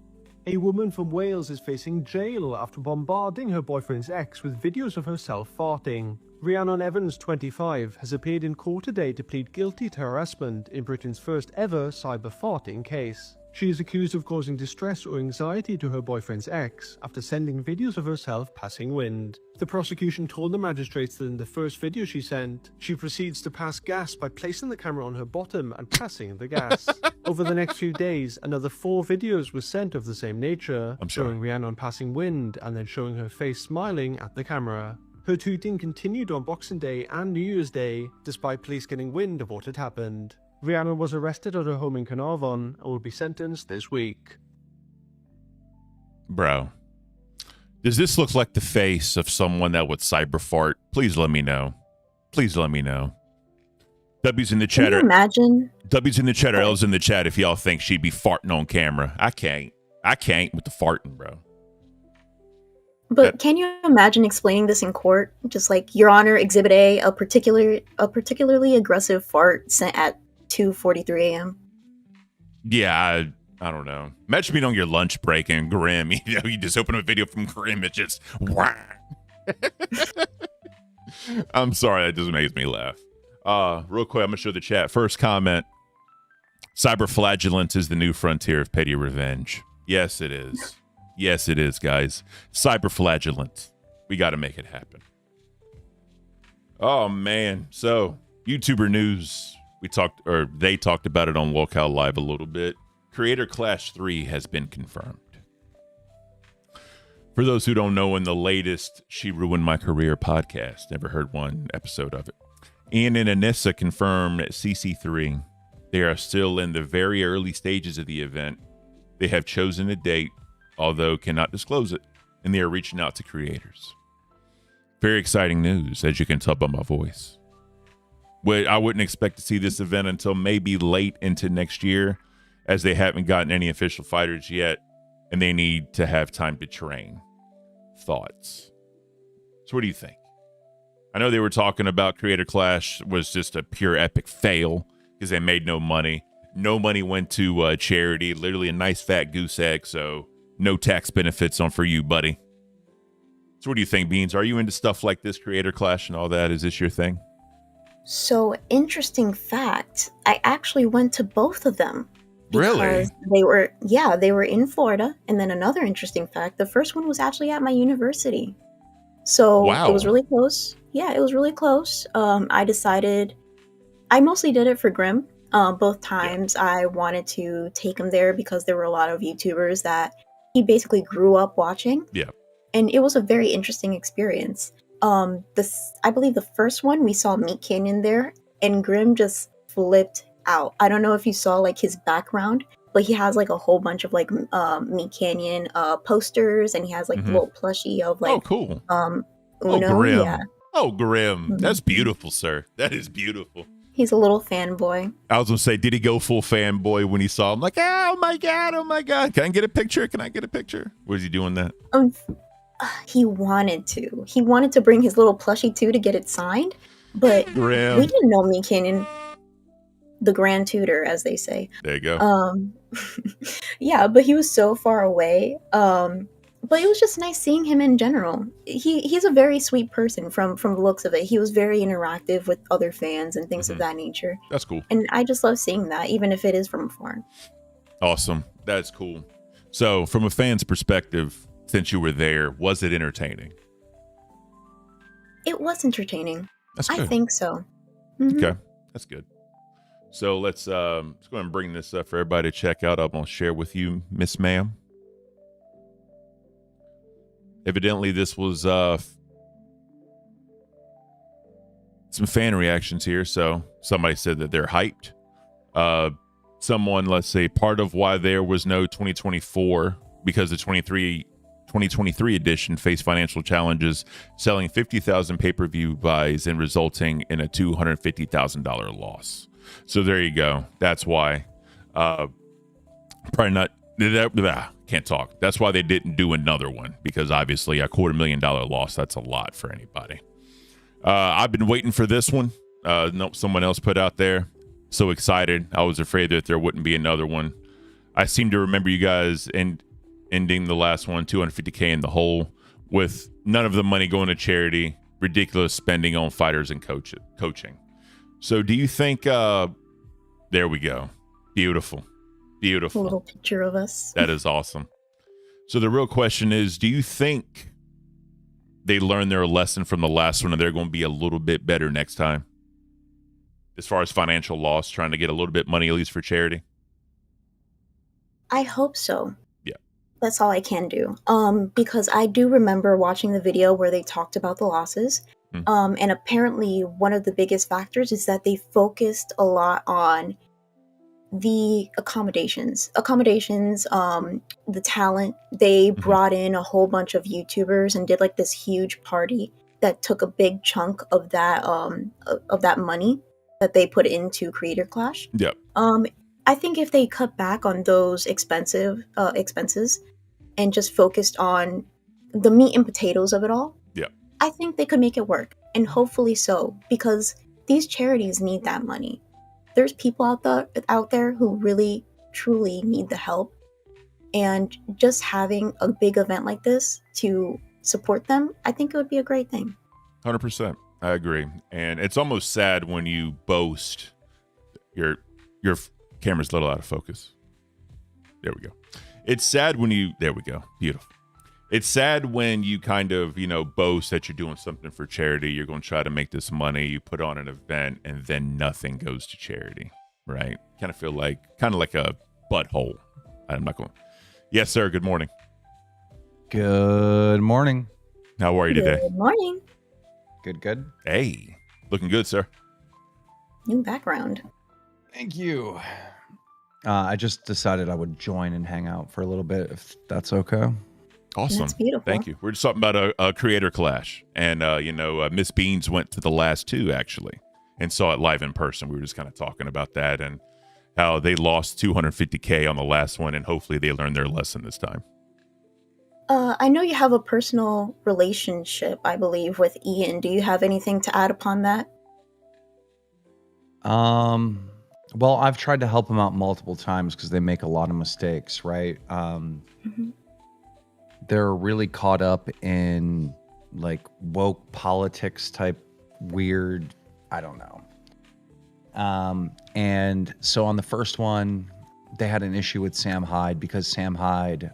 a woman from Wales is facing jail after bombarding her boyfriend's ex with videos of herself farting. Rhiannon Evans, 25, has appeared in court today to plead guilty to harassment in Britain's first ever cyber farting case. She is accused of causing distress or anxiety to her boyfriend's ex after sending videos of herself passing wind. The prosecution told the magistrates that in the first video she sent, she proceeds to pass gas by placing the camera on her bottom and passing the gas. Over the next few days, another 4 videos were sent of the same nature, showing Rhiannon passing wind and then showing her face smiling at the camera. Her tweeting continued on Boxing Day and New Year's Day, despite police getting wind of what had happened. Rhiannon was arrested at her home in Carnarvon and will be sentenced this week. Bro, does this look like the face of someone that would cyber fart? Please let me know. Please let me know. W's in the chat. Can you imagine? W's in the chat or L's in the chat if y'all think she'd be farting on camera. I can't with the farting, bro. But can you imagine explaining this in court? Just like, Your Honor, Exhibit A, a particularly aggressive fart sent at 2:43 a.m. Yeah, I don't know. Imagine being on your lunch break and Grimm. You know, you just open a video from Grimm. It's just wah. I'm sorry, that just makes me laugh. Real quick, I'm gonna show the chat. First comment: cyberflagellance is the new frontier of petty revenge. Yes, it is. Yes, it is, guys. Cyberflagellance. We got to make it happen. Oh man. So YouTuber news. They talked about it on Lolcow Live a little bit. Creator Clash 3 has been confirmed. For those who don't know, in the latest She Ruined My Career podcast, never heard one episode of it, Ian and Anissa confirmed CC3. They are still in the very early stages of the event. They have chosen a date, although cannot disclose it, and they are reaching out to creators. Very exciting news, as you can tell by my voice. I wouldn't expect to see this event until maybe late into next year, as they haven't gotten any official fighters yet, and they need to have time to train. Thoughts? So what do you think? I know they were talking about Creator Clash was just a pure epic fail because they made no money. No money went to charity, literally a nice fat goose egg, so no tax benefits for you, buddy. So what do you think, Beans? Are you into stuff like this, Creator Clash and all that? Is this your thing? So, interesting fact, I actually went to both of them. Really? They were in Florida. And then another interesting fact, the first one was actually at my university. So wow. It was really close. Yeah, it was really close. I mostly did it for Grimm. Both times I wanted to take him there because there were a lot of YouTubers that he basically grew up watching. Yeah. And it was a very interesting experience. I believe the first one we saw Meat Canyon there, and Grimm just flipped out. I don't know if you saw like his background, but he has like a whole bunch of like Meat Canyon posters, and he has like a little plushie of like cool. Uno. Grim. Yeah. Oh, Grim. That's beautiful, sir. That is beautiful. He's a little fanboy. I was gonna say, did he go full fanboy when he saw him? Like, oh my god! Can I get a picture? Was he doing that? He wanted to. He wanted to bring his little plushie too to get it signed, but Grim. we didn't know Meat Canyon, the grand tutor, as they say. There you go. Yeah, but he was so far away. But it was just nice seeing him in general. He's a very sweet person from the looks of it. He was very interactive with other fans and things of that nature. That's cool. And I just love seeing that, even if it is from afar. Awesome. That's cool. So, from a fan's perspective, since you were there, was it entertaining? It was entertaining. That's good. I think so. Mm-hmm. Okay, that's good. So let's go ahead and bring this up for everybody to check out. I'm gonna share with you, Miss Ma'am. Evidently, this was some fan reactions here. So somebody said that they're hyped. Someone, let's say, part of why there was no 2024 because the 2023 edition faced financial challenges, selling 50,000 pay-per-view buys and resulting in a $250,000 loss. So there you go. That's why. Probably not. Can't talk. That's why they didn't do another one, because obviously a $250,000 loss, that's a lot for anybody. I've been waiting for this one. Someone else put out there. So excited. I was afraid that there wouldn't be another one. I seem to remember you guys ending the last one, $250K in the hole, with none of the money going to charity, ridiculous spending on fighters and coaching. So do you think, there we go. Beautiful. Beautiful. A little picture of us. That is awesome. So the real question is, do you think they learned their lesson from the last one and they're going to be a little bit better next time? As far as financial loss, trying to get a little bit money at least for charity? I hope so. Yeah. That's all I can do. Because I do remember watching the video where they talked about the losses. And apparently one of the biggest factors is that they focused a lot on the accommodations, the talent. They brought in a whole bunch of YouTubers and did like this huge party that took a big chunk of that money that they put into Creator Clash. Yep. I think if they cut back on those expenses and just focused on the meat and potatoes of it all, I think they could make it work, and hopefully so, because these charities need that money. There's people out there who really, truly need the help, and just having a big event like this to support them, I think it would be a great thing. 100%. I agree. And it's almost sad when you boast. Your camera's a little out of focus. There we go. It's sad when you... There we go. Beautiful. It's sad when you kind of, boast that you're doing something for charity. You're going to try to make this money. You put on an event and then nothing goes to charity, right? Kind of feel like a butthole. I'm not going. Yes, sir. Good morning. Good morning. How are you today? Good morning. Good. Hey, looking good, sir. New background. Thank you. I just decided I would join and hang out for a little bit, if that's okay. Awesome. That's beautiful. Thank you. We're just talking about a creator clash. And, Miss Beans went to the last two, actually, and saw it live in person. We were just kind of talking about that and how they lost $250K on the last one, and hopefully they learned their lesson this time. I know you have a personal relationship, I believe, with Ian. Do you have anything to add upon that? Well, I've tried to help them out multiple times because they make a lot of mistakes, right? Mhm. They're really caught up in like woke politics type weird, I don't know. And so on the first one, they had an issue with Sam Hyde because Sam Hyde,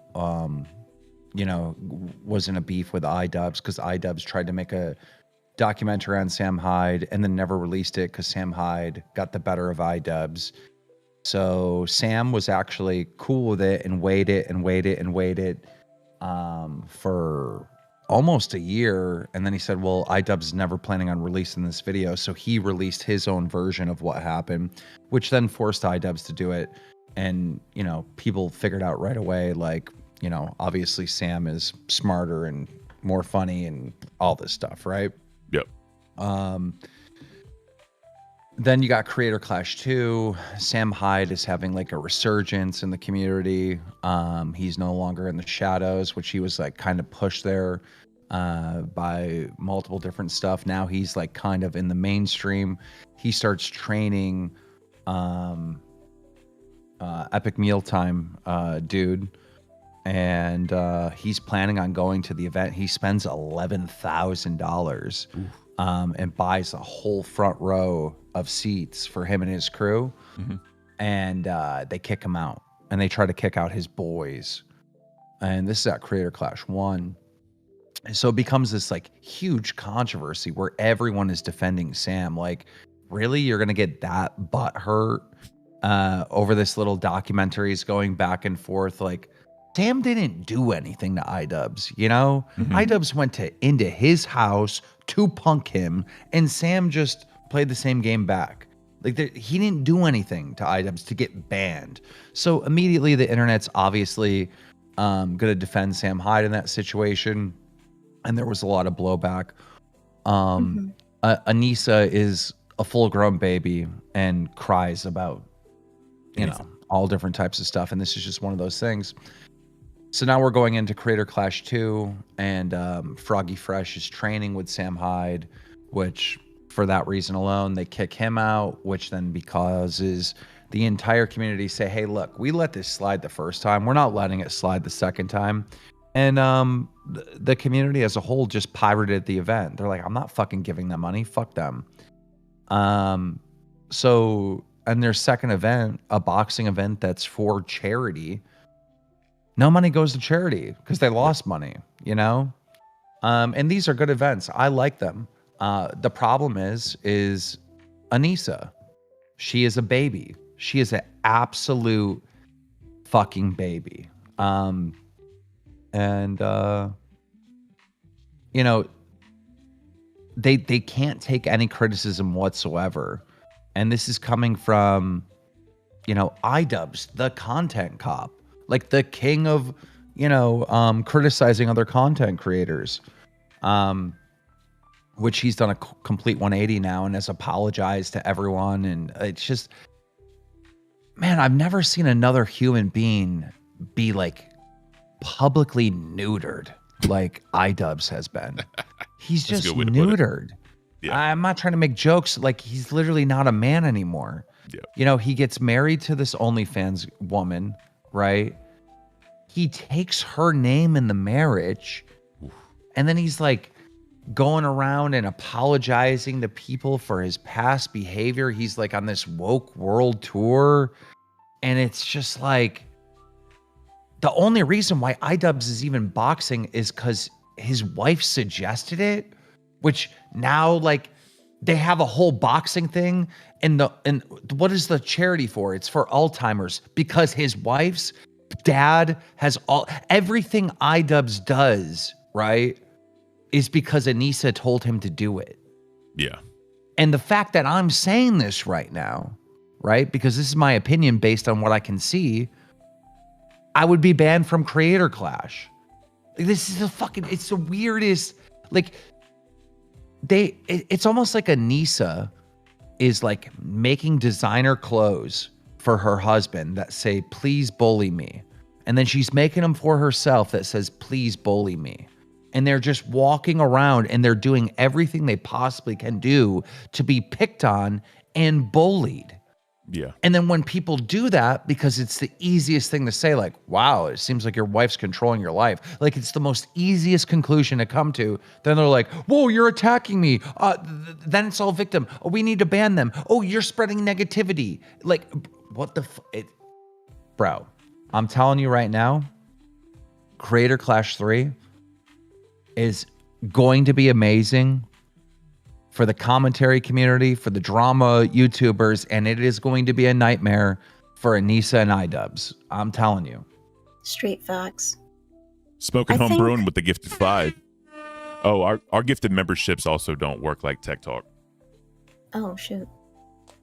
was in a beef with iDubbbz because iDubbbz tried to make a documentary on Sam Hyde and then never released it because Sam Hyde got the better of iDubbbz. So Sam was actually cool with it and waited for almost a year. And then he said, well, iDubbbz is never planning on releasing this video. So he released his own version of what happened, which then forced iDubbbz to do it. And, people figured out right away, like, obviously Sam is smarter and more funny and all this stuff, right? Yep. Then you got Creator Clash 2. Sam Hyde is having like a resurgence in the community. He's no longer in the shadows, which he was like kind of pushed there by multiple different stuff. Now he's like kind of in the mainstream. He starts training Epic Mealtime dude. And he's planning on going to the event. He spends $11,000 and buys a whole front row of seats for him and his crew. Mm-hmm. And they kick him out. And they try to kick out his boys. And this is at Creator Clash 1. And so it becomes this like huge controversy where everyone is defending Sam. Like, really? You're going to get that butthurt over this little documentaries going back and forth? Like, Sam didn't do anything to iDubbbz, Mm-hmm. iDubbbz went into his house to punk him, and Sam just played the same game back. Like, he didn't do anything to iDubbbz to get banned. So immediately the internet's obviously going to defend Sam Hyde in that situation, and there was a lot of blowback. Anissa is a full-grown baby and cries about, all different types of stuff, and this is just one of those things. So now we're going into Creator Clash 2, and Froggy Fresh is training with Sam Hyde, which for that reason alone, they kick him out, which then causes the entire community say, hey, look, we let this slide the first time. We're not letting it slide the second time. And the community as a whole just pirated the event. They're like, I'm not fucking giving them money. Fuck them. So, and their second event, a boxing event that's for charity, no money goes to charity because they lost money, and these are good events. I like them. The problem is Anissa. She is a baby. She is an absolute fucking baby. They can't take any criticism whatsoever. And this is coming from, iDubbbz, the content cop. Like the king of, criticizing other content creators, which he's done a complete 180 now and has apologized to everyone. And it's just, man, I've never seen another human being be like publicly neutered like iDubbbz has been. He's just neutered. Yeah. I'm not trying to make jokes. Like, he's literally not a man anymore. Yeah. He gets married to this OnlyFans woman, right? He takes her name in the marriage. And then he's like going around and apologizing to people for his past behavior. He's like on this woke world tour. And it's just like, the only reason why iDubbbz is even boxing is because his wife suggested it, which now like they have a whole boxing thing. And what is the charity for? It's for Alzheimer's, because his wife's dad has everything iDubbbz does, right, is because Anissa told him to do it. Yeah. And the fact that I'm saying this right now, right, because this is my opinion based on what I can see, I would be banned from Creator Clash. Like, this is it's the weirdest, like, it's almost like Anissa is like making designer clothes for her husband that say, please bully me. And then she's making them for herself that says, please bully me. And they're just walking around and they're doing everything they possibly can do to be picked on and bullied. Yeah. And then when people do that, because it's the easiest thing to say, like, wow, it seems like your wife's controlling your life. Like, it's the most easiest conclusion to come to. Then they're like, whoa, you're attacking me. Then it's all victim. Oh, we need to ban them. Oh, you're spreading negativity. Like, what the bro, I'm telling you right now, Creator Clash 3 is going to be amazing for the commentary community, for the drama YouTubers, and it is going to be a nightmare for Anissa and iDubbbz. I'm telling you. Straight facts. Smoking Home Brewing with the Gifted 5. Oh, our gifted memberships also don't work like Tech Talk. Oh, shoot.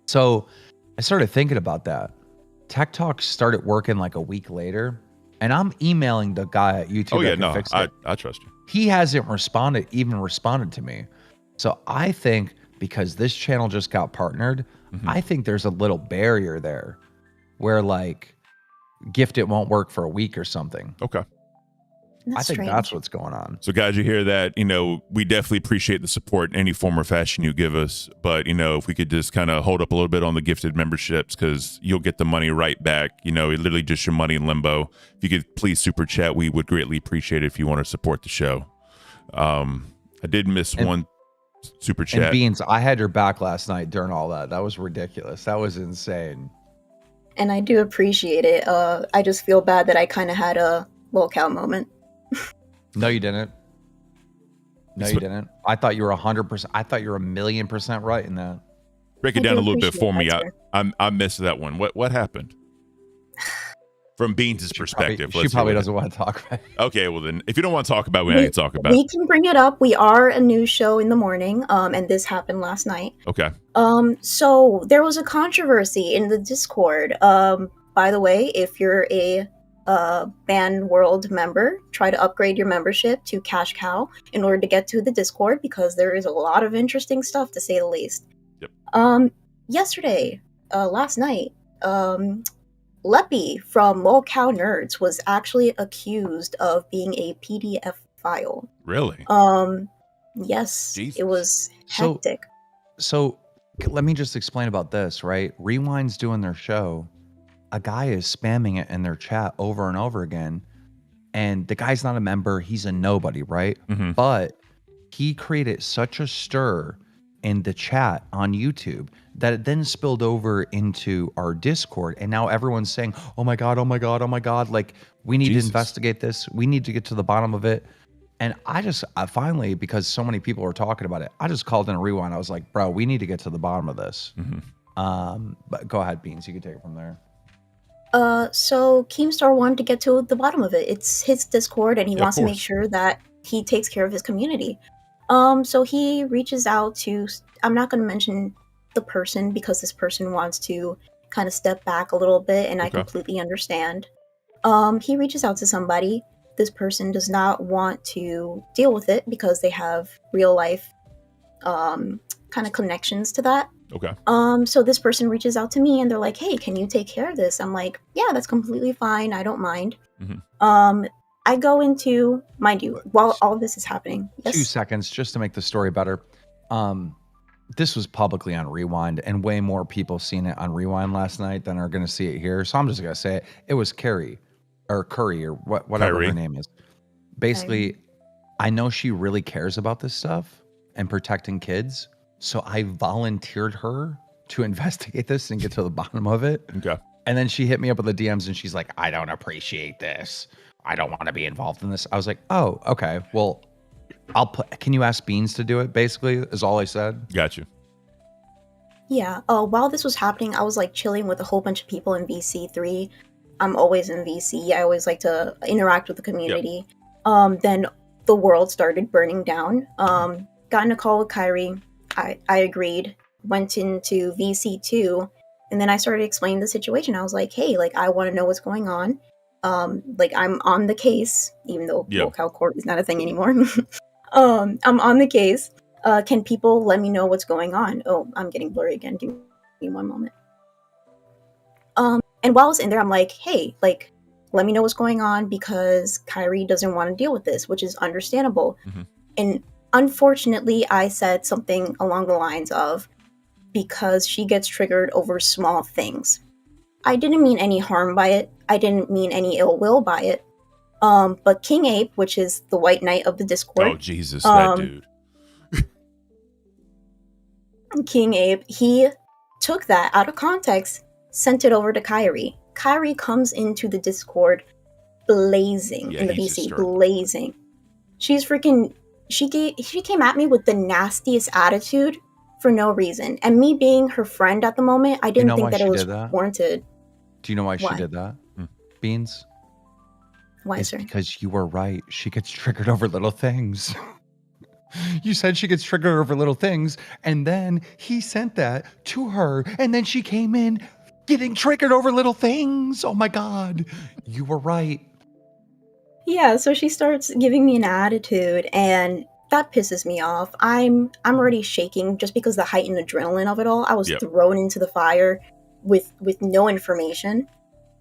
So I started thinking about that. Tech Talk started working like a week later, and I'm emailing the guy at YouTube. Oh, yeah, that can fix it. I trust you. He hasn't responded to me. So I think because this channel just got partnered, I think there's a little barrier there where like Gifted won't work for a week or something. Okay. That's I think that's strange. what's going on. So guys, you hear that, we definitely appreciate the support in any form or fashion you give us. But, if we could just kind of hold up a little bit on the gifted memberships, because you'll get the money right back. It literally just your money in limbo. If you could please super chat, we would greatly appreciate it if you want to support the show. I did miss one super chat. And Beans, I had your back last night during all that. That was ridiculous. That was insane. And I do appreciate it. I just feel bad that I kind of had a lolcow moment. No, you didn't. No, you didn't. I thought you were 100%. I thought you were 1,000,000% right in that. Break it I down do a little bit for me. appreciate that, I missed that one. What happened? From Beans' perspective. She probably doesn't want to talk about it. Okay, well then, if you don't want to talk about it, we can talk about We it. can bring it up. We are a news show in the morning, and this happened last night. Okay. So there was a controversy in the Discord. By the way, if you're a Ban World member, try to upgrade your membership to Cash Cow in order to get to the Discord, because there is a lot of interesting stuff, to say the least. Yep. Yesterday, last night, Leppy from Lolcow Nerds was actually accused of being a PDF file. Really? Yes, Jesus. it was hectic. So let me just explain about this, right? Rewind's doing their show. A guy is spamming it in their chat over and over again. And the guy's not a member. He's a nobody, right? Mm-hmm. But he created such a stir in the chat on YouTube that it then spilled over into our Discord. And now everyone's saying, oh my God, oh my God, oh my God. Like, we need to investigate this. We need to get to the bottom of it. And I finally, because so many people were talking about it, I just called in a rewind. I was like, bro, we need to get to the bottom of this. Mm-hmm. But go ahead, Beans. You can take it from there. So Keemstar wanted to get to the bottom of it. It's his Discord, and he wants to make sure that he takes care of his community. So he reaches out to, I'm not going to mention the person because this person wants to kind of step back a little bit, and I completely understand. He reaches out to somebody. This person does not want to deal with it because they have real life kind of connections to that. Okay. So this person reaches out to me and they're like, hey, can you take care of this? I'm like, yeah, that's completely fine. I don't mind. Mm-hmm. I go into, mind you, while all this is happening. Yes? 2 seconds just to make the story better. This was publicly on Rewind, and way more people seen it on Rewind last night than are going to see it here. So I'm just going to say it. It was Curry or whatever Kyrie. her name is. Basically, I know she really cares about this stuff and protecting kids. So I volunteered her to investigate this and get to the bottom of it. Okay. And then she hit me up with the DMs and she's like, I don't appreciate this. I don't want to be involved in this. I was like, oh, okay. Well, can you ask Beans to do it? Basically, is all I said. Got you. Yeah. While this was happening, I was like chilling with a whole bunch of people in VC3. I'm always in VC. I always like to interact with the community. Yep. Then the world started burning down. Got in a call with Kyrie. I agreed. Went into VC2, and then I started explaining the situation. I was like, hey, like, I want to know what's going on. Like, I'm on the case, even though local court is not a thing anymore. I'm on the case. Can people let me know what's going on? Oh, I'm getting blurry again. Give me one moment. And while I was in there, I'm like, hey, like, let me know what's going on, because Kyrie doesn't want to deal with this, which is understandable. Mm-hmm. And unfortunately, I said something along the lines of, because she gets triggered over small things. I didn't mean any harm by it. I didn't mean any ill will by it. But King Ape, which is the white knight of the Discord. Oh, Jesus, that dude. King Ape, he took that out of context, sent it over to Kyrie. Kyrie comes into the Discord blazing in the VC, blazing. She's freaking, she came at me with the nastiest attitude for no reason. And me being her friend at the moment, I didn't think that it was warranted. Do you know why she did that? Beans? Why, it's sir? Because you were right. She gets triggered over little things. You said she gets triggered over little things, and then he sent that to her, and then she came in getting triggered over little things. Oh my God. You were right. Yeah, so she starts giving me an attitude, and that pisses me off. I'm already shaking just because the heightened adrenaline of it all. I was thrown into the fire with no information.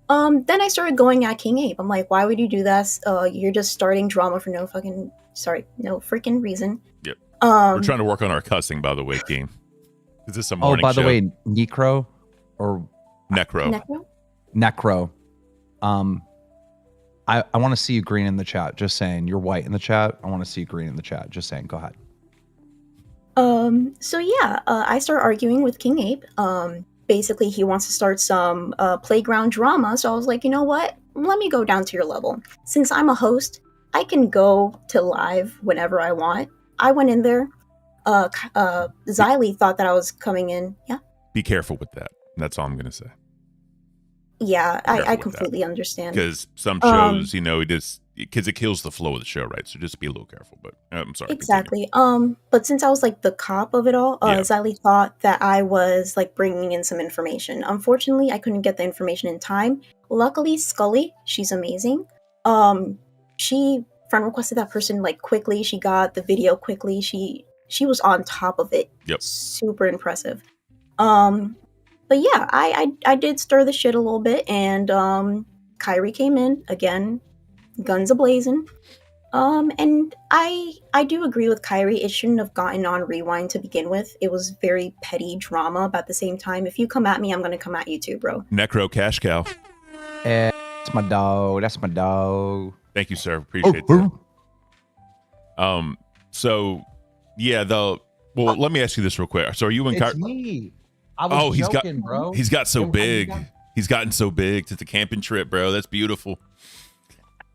Then I started going at King Ape. I'm like, why would you do that? You're just starting drama for no freaking reason. Yep. We're trying to work on our cussing, by the way, Keem. Is this a morning show? Oh, by the way, Necro or Necro. Necro. I want to see you green in the chat. Just saying. You're white in the chat. I want to see you green in the chat. Just saying. Go ahead. So yeah, I start arguing with King Ape. Basically, he wants to start some playground drama. So I was like, you know what? Let me go down to your level. Since I'm a host, I can go to live whenever I want. I went in there. Xylee thought that I was coming in. Yeah. Be careful with that. That's all I'm going to say. Yeah, I completely understand. Because some shows, because it kills the flow of the show, right? So just be a little careful. But I'm sorry. Exactly. But since I was like the cop of it all, Xylee thought that I was like bringing in some information. Unfortunately, I couldn't get the information in time. Luckily, Scully, she's amazing. She friend requested that person like quickly. She got the video quickly. She was on top of it. Yep. Super impressive. But yeah, I did stir the shit a little bit, and Kyrie came in again, guns a-blazing. And I do agree with Kyrie. It shouldn't have gotten on Rewind to begin with. It was very petty drama, but at the same time, if you come at me, I'm gonna come at you too, bro. Necro Cash Cow. That's my dog. That's my dog. Thank you, sir. Appreciate that. So yeah, let me ask you this real quick. So are you and Kyrie? I was joking, bro. He's got so big. He's gotten so big to the camping trip, bro. That's beautiful.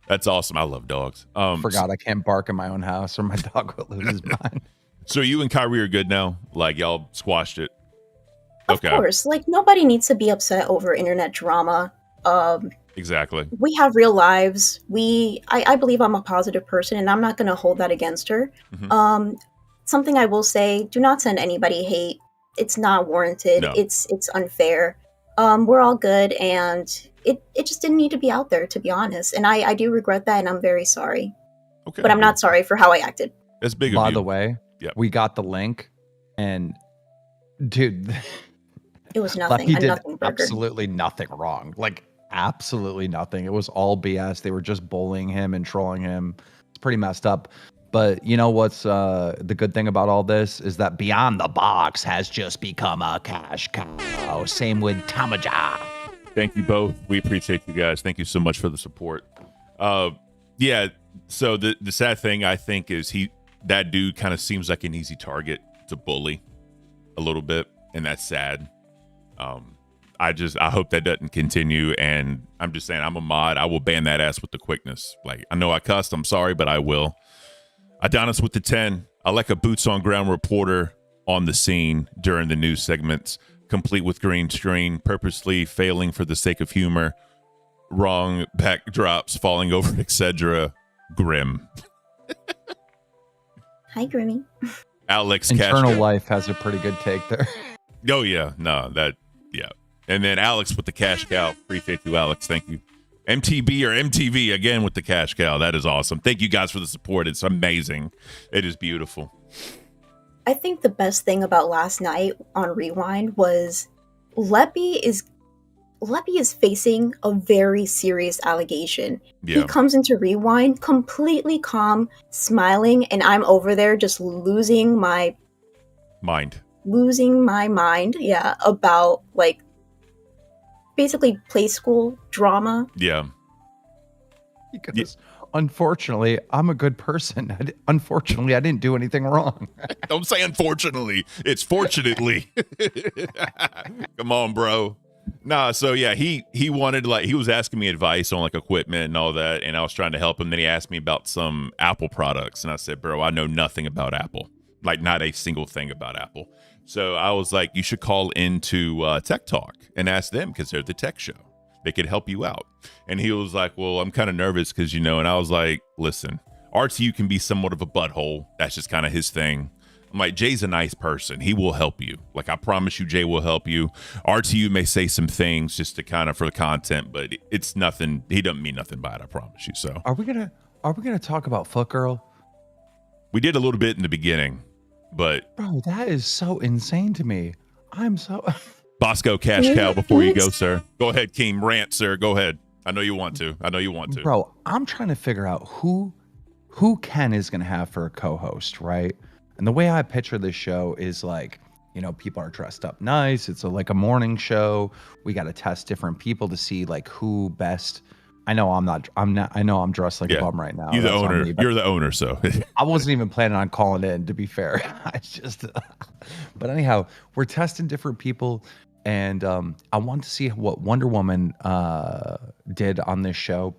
That's awesome. I love dogs. Forgot I can't bark in my own house or my dog will lose his mind. So you and Kyrie are good now? Like y'all squashed it? Of course. Like nobody needs to be upset over internet drama. Exactly. We have real lives. I believe I'm a positive person, and I'm not going to hold that against her. Mm-hmm. Something I will say, do not send anybody hate. It's not warranted. No. It's unfair. We're all good, and it just didn't need to be out there, to be honest. And I do regret that, and I'm very sorry. Okay. But I'm not sorry for how I acted. That's big of you. By the way, we got the link, and dude, it was nothing. He did absolutely nothing wrong. Like absolutely nothing. It was all BS. They were just bullying him and trolling him. It's pretty messed up. But you know what's the good thing about all this is that Beyond the Box has just become a cash cow. Same with Tamaja. Thank you both. We appreciate you guys. Thank you so much for the support. Yeah. So the sad thing I think is that dude kind of seems like an easy target to bully a little bit, and that's sad. I hope that doesn't continue. And I'm just saying, I'm a mod. I will ban that ass with the quickness. Like, I know I cussed. I'm sorry, but I will. Adonis with the 10. I like a boots on ground reporter on the scene during the news segments, complete with green screen, purposely failing for the sake of humor, wrong backdrops, falling over, etc. Grim. Hi, Grimmy. Alex Internal Cash. Life has a pretty good take there. Oh, yeah. No, yeah. And then Alex with the cash cow. Appreciate you, Alex. Thank you. MTB or MTV again with the cash cow. That is awesome. Thank you guys for the support. It's amazing. It is beautiful. I think the best thing about last night on Rewind was Leppy is facing a very serious allegation. Yeah. He comes into Rewind completely calm, smiling, and I'm over there just losing my mind, about like basically play school drama. Yeah. Because unfortunately, I'm a good person. Unfortunately, I didn't do anything wrong. Don't say unfortunately. It's fortunately. Come on, bro. Nah, so yeah, he wanted, like, he was asking me advice on like equipment and all that, and I was trying to help him. Then he asked me about some Apple products, and I said, bro, I know nothing about Apple. Like, not a single thing about Apple. So I was like, you should call into Tech Talk and ask them, because they're the tech show. They could help you out. And he was like, well, I'm kind of nervous because, and I was like, listen, RTU can be somewhat of a butthole. That's just kind of his thing. I'm like, Jay's a nice person. He will help you. Like, I promise you, Jay will help you. RTU may say some things just to kind of for the content, but it's nothing. He doesn't mean nothing by it. I promise you. So Are we gonna talk about Foot Girl? We did a little bit in the beginning, but bro, that is so insane to me. I'm so Bosco Cash Cow, before you go, sir. Go ahead, Keem. Rant, sir. Go ahead. I know you want to. Bro, I'm trying to figure out who Ken is gonna have for a co-host, right? And the way I picture this show is like, people are dressed up nice. It's like a morning show. We got to test different people to see like who best. I know I'm dressed like a bum right now. You're the owner. You're the owner. So I wasn't even planning on calling in, to be fair. But anyhow, we're testing different people. And I want to see what Wonder Woman did on this show.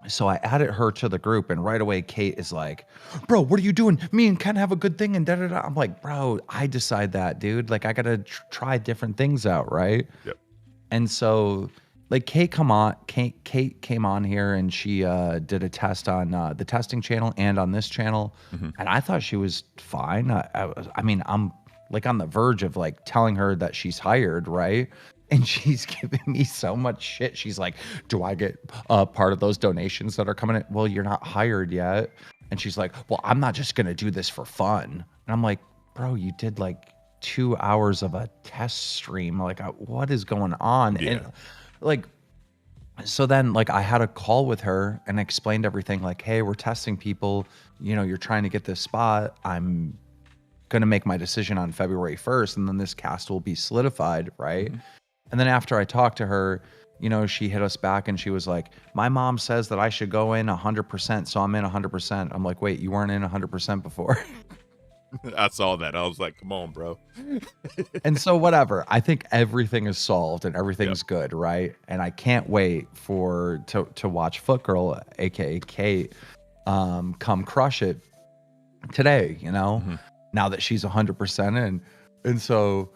So I added her to the group, and right away Kate is like, bro, what are you doing? Me and Ken have a good thing, and da-da-da. I'm like, bro, I decide that, dude. Like, I got to try different things out, right? Yep. And so, like, Kate came on here, and she did a test on the testing channel and on this channel. Mm-hmm. And I thought she was fine. I mean, I'm like on the verge of like telling her that she's hired, right? And she's giving me so much shit. She's like, do I get part of those donations that are coming in? Well, you're not hired yet. And she's like, well, I'm not just going to do this for fun. And I'm like, bro, you did like 2 hours of a test stream. Like, what is going on? Yeah. And like, so then like I had a call with her and explained everything. Like, hey, we're testing people. You're trying to get this spot. I'm going to make my decision on February 1st. And then this cast will be solidified, right? Mm-hmm. And then after I talked to her, she hit us back and she was like, my mom says that I should go in 100%. So I'm in 100%. I'm like, wait, you weren't in 100% before. I saw that. I was like, come on, bro. And so whatever, I think everything is solved and everything's good. Right. And I can't wait to watch Foot Girl, AKA Kate, come crush it today, mm-hmm. Now that she's 100% in. And so,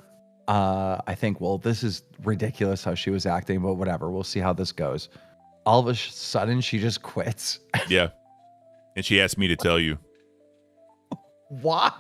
I think, well, this is ridiculous how she was acting, but whatever. We'll see how this goes. All of a sudden, she just quits. Yeah. And she asked me to tell you. Why?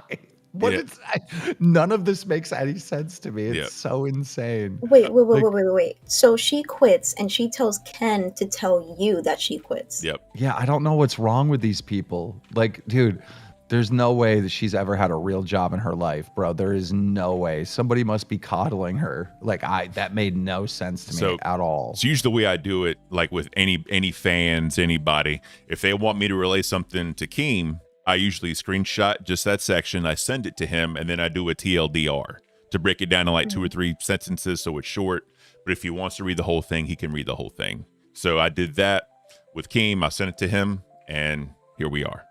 None of this makes any sense to me. It's so insane. Wait. So she quits and she tells Ken to tell you that she quits. Yep. Yeah, I don't know what's wrong with these people. Like, dude, there's no way that she's ever had a real job in her life, bro. There is no way. Somebody must be coddling her. Like, that made no sense to me at all. So usually the way I do it, like with any fans, anybody, if they want me to relay something to Keem, I usually screenshot just that section. I send it to him, and then I do a TLDR to break it down to like 2 or 3 sentences so it's short. But if he wants to read the whole thing, he can read the whole thing. So I did that with Keem. I sent it to him, and here we are.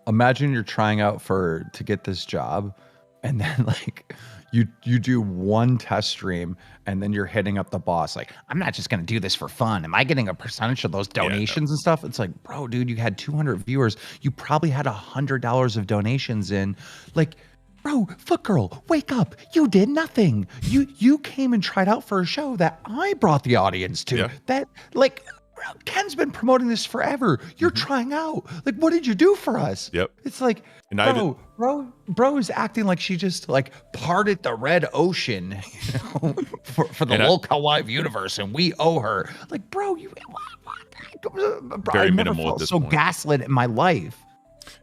Imagine you're trying out to get this job, and then like you do one test stream, and then you're hitting up the boss like, I'm not just gonna do this for fun. Am I getting a percentage of those donations and stuff? It's like, bro, dude, you had 200 viewers. You probably had $100 of donations in. Like, bro, Foot Girl, wake up. You did nothing. You came and tried out for a show that I brought the audience to. Yeah. That, like, bro, Ken's been promoting this forever. You're trying out. Like, what did you do for us? Yep. It's like, And I bro is acting like she just like parted the red ocean, you know, for the And local live universe, and we owe her. Like, bro, bro, Very I never minimal at felt this so point. gaslit in my life.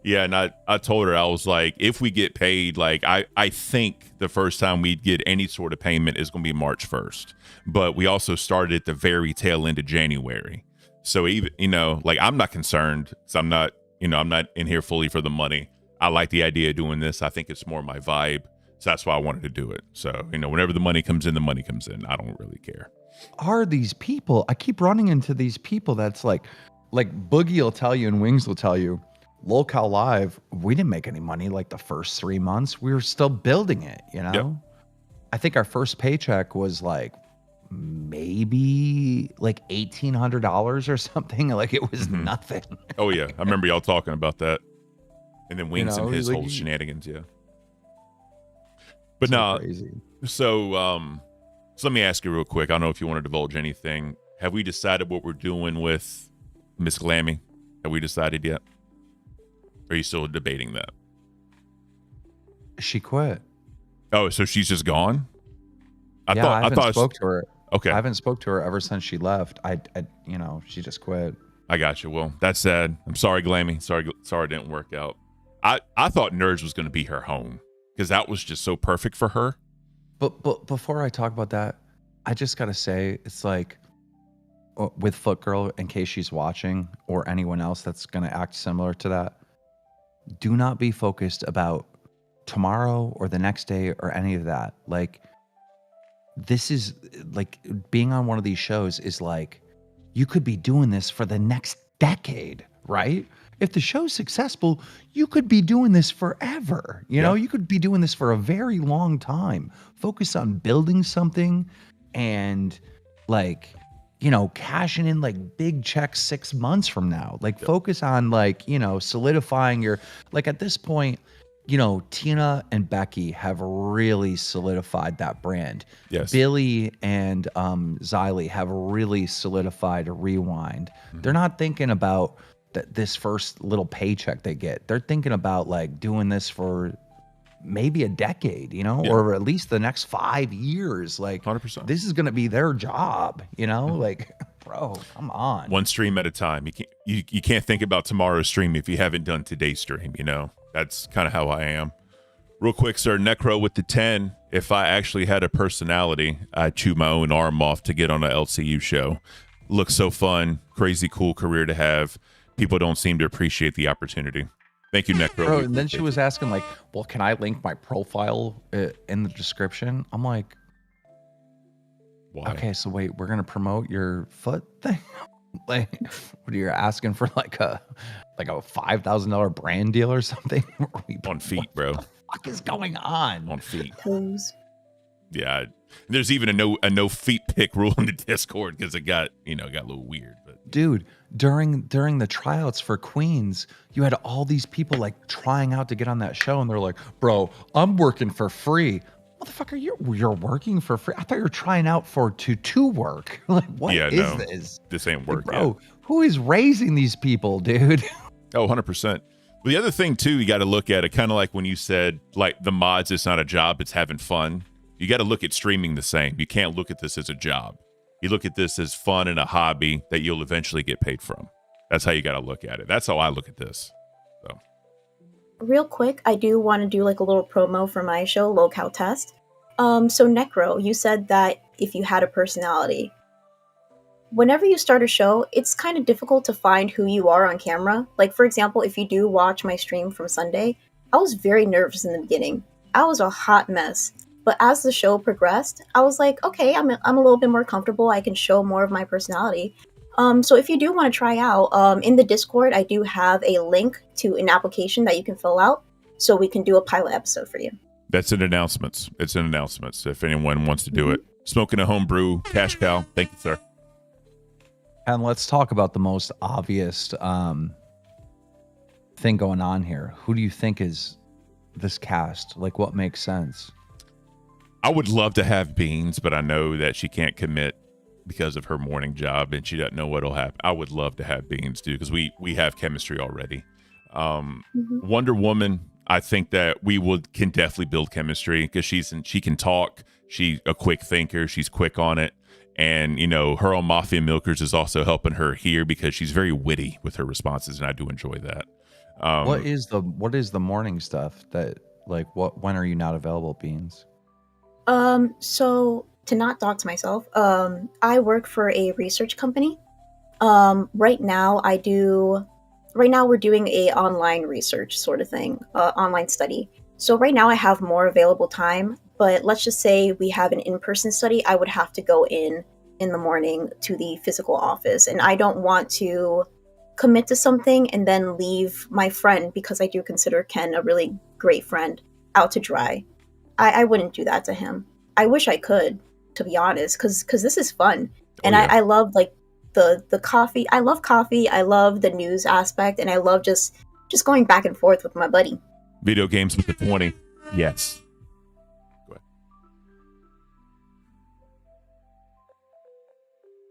Yeah, and I told her, I was like, if we get paid, like I think the first time we'd get any sort of payment is going to be March 1st. But we also started at the very tail end of January. So even, you know, like I'm not concerned. So I'm not in here fully for the money. I like the idea of doing this. I think it's more my vibe. So that's why I wanted to do it. So, you know, whenever the money comes in, the money comes in. I don't really care. Are these people? I keep running into these people that's like Boogie will tell you and Wings will tell you, Lolcow Live, we didn't make any money like the first 3 months. We were still building it, you know? Yep. I think our first paycheck was like maybe like $1,800 or something. Like it was nothing. Oh, yeah. I remember y'all talking about that. And then Wings know, and his like, whole shenanigans, yeah. But So no, crazy. so let me ask you real quick. I don't know if you want to divulge anything. Have we decided what we're doing with Miss Glammy? Have we decided yet? Are you still debating that? She quit. Oh, so she's just gone? I haven't spoke to her. Okay. I haven't spoke to her ever since she left. I you know, she just quit. I got you. Well, that's sad. I'm sorry, Glammy. Sorry it didn't work out. I thought Nerds was going to be her home because that was just so perfect for her. But before I talk about that, I just got to say, it's like with Foot Girl, in case she's watching, or anyone else that's going to act similar to that, do not be focused about tomorrow or the next day or any of that. Like, this is like being on one of these shows is like, you could be doing this for the next decade, right? If the show's successful, you could be doing this forever. You know, you could be doing this for a very long time. Focus on building something and like, you know, cashing in like big checks 6 months from now. Like focus on like, you know, solidifying your, like at this point, you know, Tina and Becky have really solidified that brand. Yes. Billy and Xylee have really solidified Rewind. They're not thinking about this first little paycheck they get. They're thinking about like doing this for maybe a decade, you know, or at least the next 5 years. Like 100%. This is going to be their job, you know, like, bro, come on. One stream at a time. You can't think about tomorrow's stream if you haven't done today's stream, you know. That's kind of how I am. Real quick, sir, Necro with the 10. If I actually had a personality, I'd chew my own arm off to get on an LCU show. Looks so fun. Crazy cool career to have. People don't seem to appreciate the opportunity. Thank you, Necro. Bro, and then she was asking like, well, can I link my profile in the description? I'm like, why? Okay, so wait, we're going to promote your foot thing? Like, what are you asking for like a $5,000 brand deal or something? On feet, bro. What the fuck is going on? On feet. Pose. Yeah. There's even a no feet pick rule in the Discord because it got a little weird. But dude, during the tryouts for Queens, you had all these people like trying out to get on that show, and they're like, "Bro, I'm working for free." Motherfucker, you're working for free. I thought you were trying out to work. Like, what is this? This ain't work, like, bro. Who is raising these people, dude? Oh, 100%. But the other thing too, you got to look at it kind of like when you said like the mods, it's not a job, it's having fun. You got to look at streaming the same. You can't look at this as a job. You look at this as fun and a hobby that you'll eventually get paid from. That's how you got to look at it. That's how I look at this. So, real quick, I do want to do like a little promo for my show, Locale Test. So Necro, you said that if you had a personality, whenever you start a show, it's kind of difficult to find who you are on camera. Like, for example, if you do watch my stream from Sunday, I was very nervous in the beginning. I was a hot mess. But as the show progressed, I was like, okay, I'm a little bit more comfortable. I can show more of my personality. So if you do want to try out, in the Discord, I do have a link to an application that you can fill out so we can do a pilot episode for you. That's in announcements. It's in announcements. If anyone wants to do it, smoking a home brew, cash cow. Thank you, sir. And let's talk about the most obvious thing going on here. Who do you think is this cast? Like, what makes sense? I would love to have Beans, but I know that she can't commit because of her morning job and she doesn't know what'll happen. I would love to have Beans too, because we have chemistry already. Wonder Woman, I think that can definitely build chemistry because she can talk. She's a quick thinker. She's quick on it. And, you know, her on Mafia Milkers is also helping her here because she's very witty with her responses, and I do enjoy that. What is the morning stuff that, like, when are you not available, Beans? So to not dox myself, I work for a research company. Right now we're doing a online research sort of thing, online study. So right now I have more available time, but let's just say we have an in-person study, I would have to go in the morning to the physical office, and I don't want to commit to something and then leave my friend, because I do consider Ken a really great friend, out to dry. I wouldn't do that to him. I wish I could, to be honest, because this is fun. And I love, like, the coffee. I love coffee. I love the news aspect, and I love just going back and forth with my buddy. Video games with the 20. Yes. Go ahead.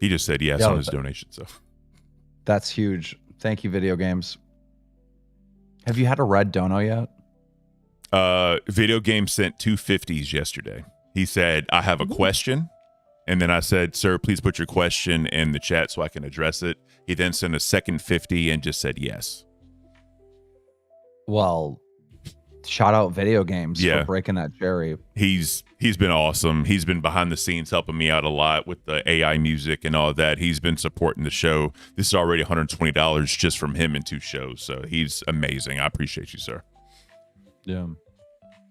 He just said yes on his donation, so. That's huge. Thank you, Video Games. Have you had a red dono yet? Video Game sent 250s yesterday. He said, I have a question. And then I said, sir, please put your question in the chat so I can address it. He then sent a second 50 and just said yes. Well, shout out Video Games for breaking that cherry. He's been awesome. He's been behind the scenes helping me out a lot with the AI music and all that. He's been supporting the show. This is already $120 just from him in 2 shows. So he's amazing. I appreciate you, sir. Yeah.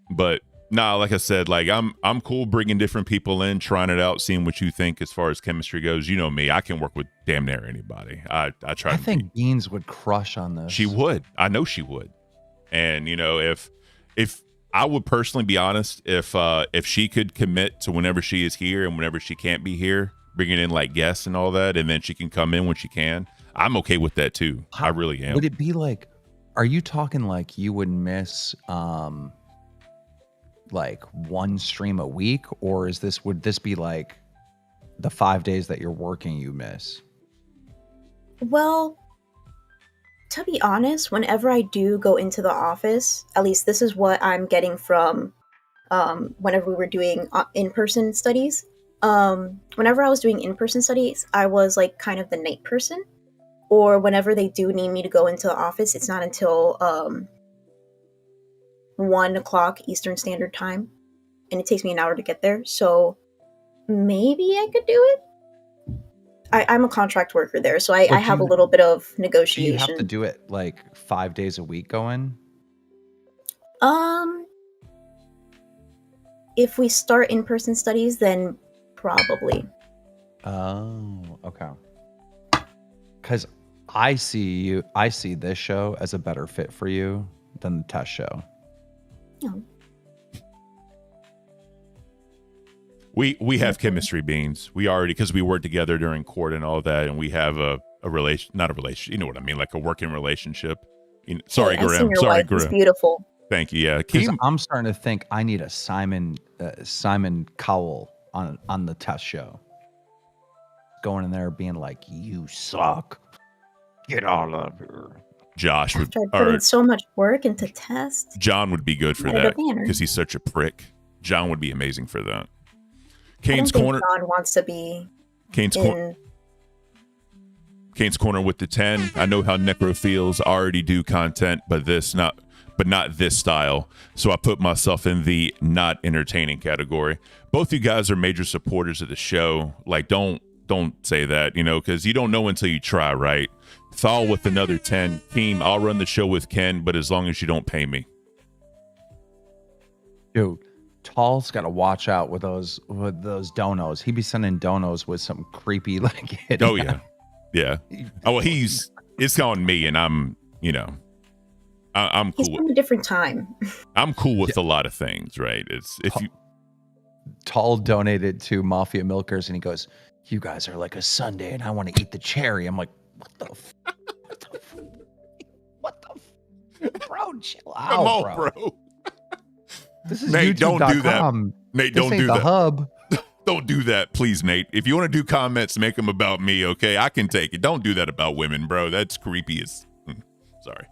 But nah, like I said, like I'm cool bringing different people in, trying it out, seeing what you think as far as chemistry goes. You know me, I can work with damn near anybody. I think Beans would crush on this. She would. I know she would. And you know, if I would personally be honest, if she could commit to whenever she is here and whenever she can't be here, bringing in like guests and all that, and then she can come in when she can, I'm okay with that too. I really am. Would it be like, are you talking like you would miss like 1 stream a week, or would this be like the 5 days that you're working you miss? Well, to be honest, whenever I do go into the office, at least this is what I'm getting from whenever we were doing in-person studies. Whenever I was doing in-person studies, I was like kind of the night person. Or whenever they do need me to go into the office, it's not until 1 o'clock Eastern Standard Time. And it takes me an hour to get there. So maybe I could do it. I'm a contract worker there, so I have a little bit of negotiation. Do you have to do it like 5 days a week going? If we start in-person studies, then probably. Oh, okay. Because I see this show as a better fit for you than the test show. No. We have chemistry, Beans. We already, because we worked together during court and all that, and we have a relation, not a relation, you know what I mean, like a working relationship. Sorry, hey, Graham. Sorry, Graham. It's beautiful. Thank you. Yeah, I'm starting to think I need a Simon Cowell on the test show. Going in there being like, "You suck. Get out of here." Josh would put so much work into tests. John would be good for that because he's such a prick. John would be amazing for that. Kane's Corner. John wants to be Kane's Corner with the 10. I know how Necro feels. I already do content, but not this style. So I put myself in the not entertaining category. Both you guys are major supporters of the show. Like, don't say that, because you don't know until you try, right? Thal with another 10. Keem, I'll run the show with Ken, but as long as you don't pay me. Dude, Tall's got to watch out with those donos. He be sending donos with some creepy like. Oh yeah. Oh well, it's on me, and I'm I'm He's cool. from a different time. I'm cool with a lot of things, right? It's if you Tall donated to Mafia Milkers, and he goes, "You guys are like a sundae, and I want to eat the cherry." I'm like, "What the? What the? What the? Bro, chill out, come on, bro. This is Nate, don't do that. YouTube.com. Nate, This don't ain't do the that. hub. Don't do that, please, Nate. If you want to do comments, make them about me, okay? I can take it. Don't do that about women, bro. That's creepy as. Sorry.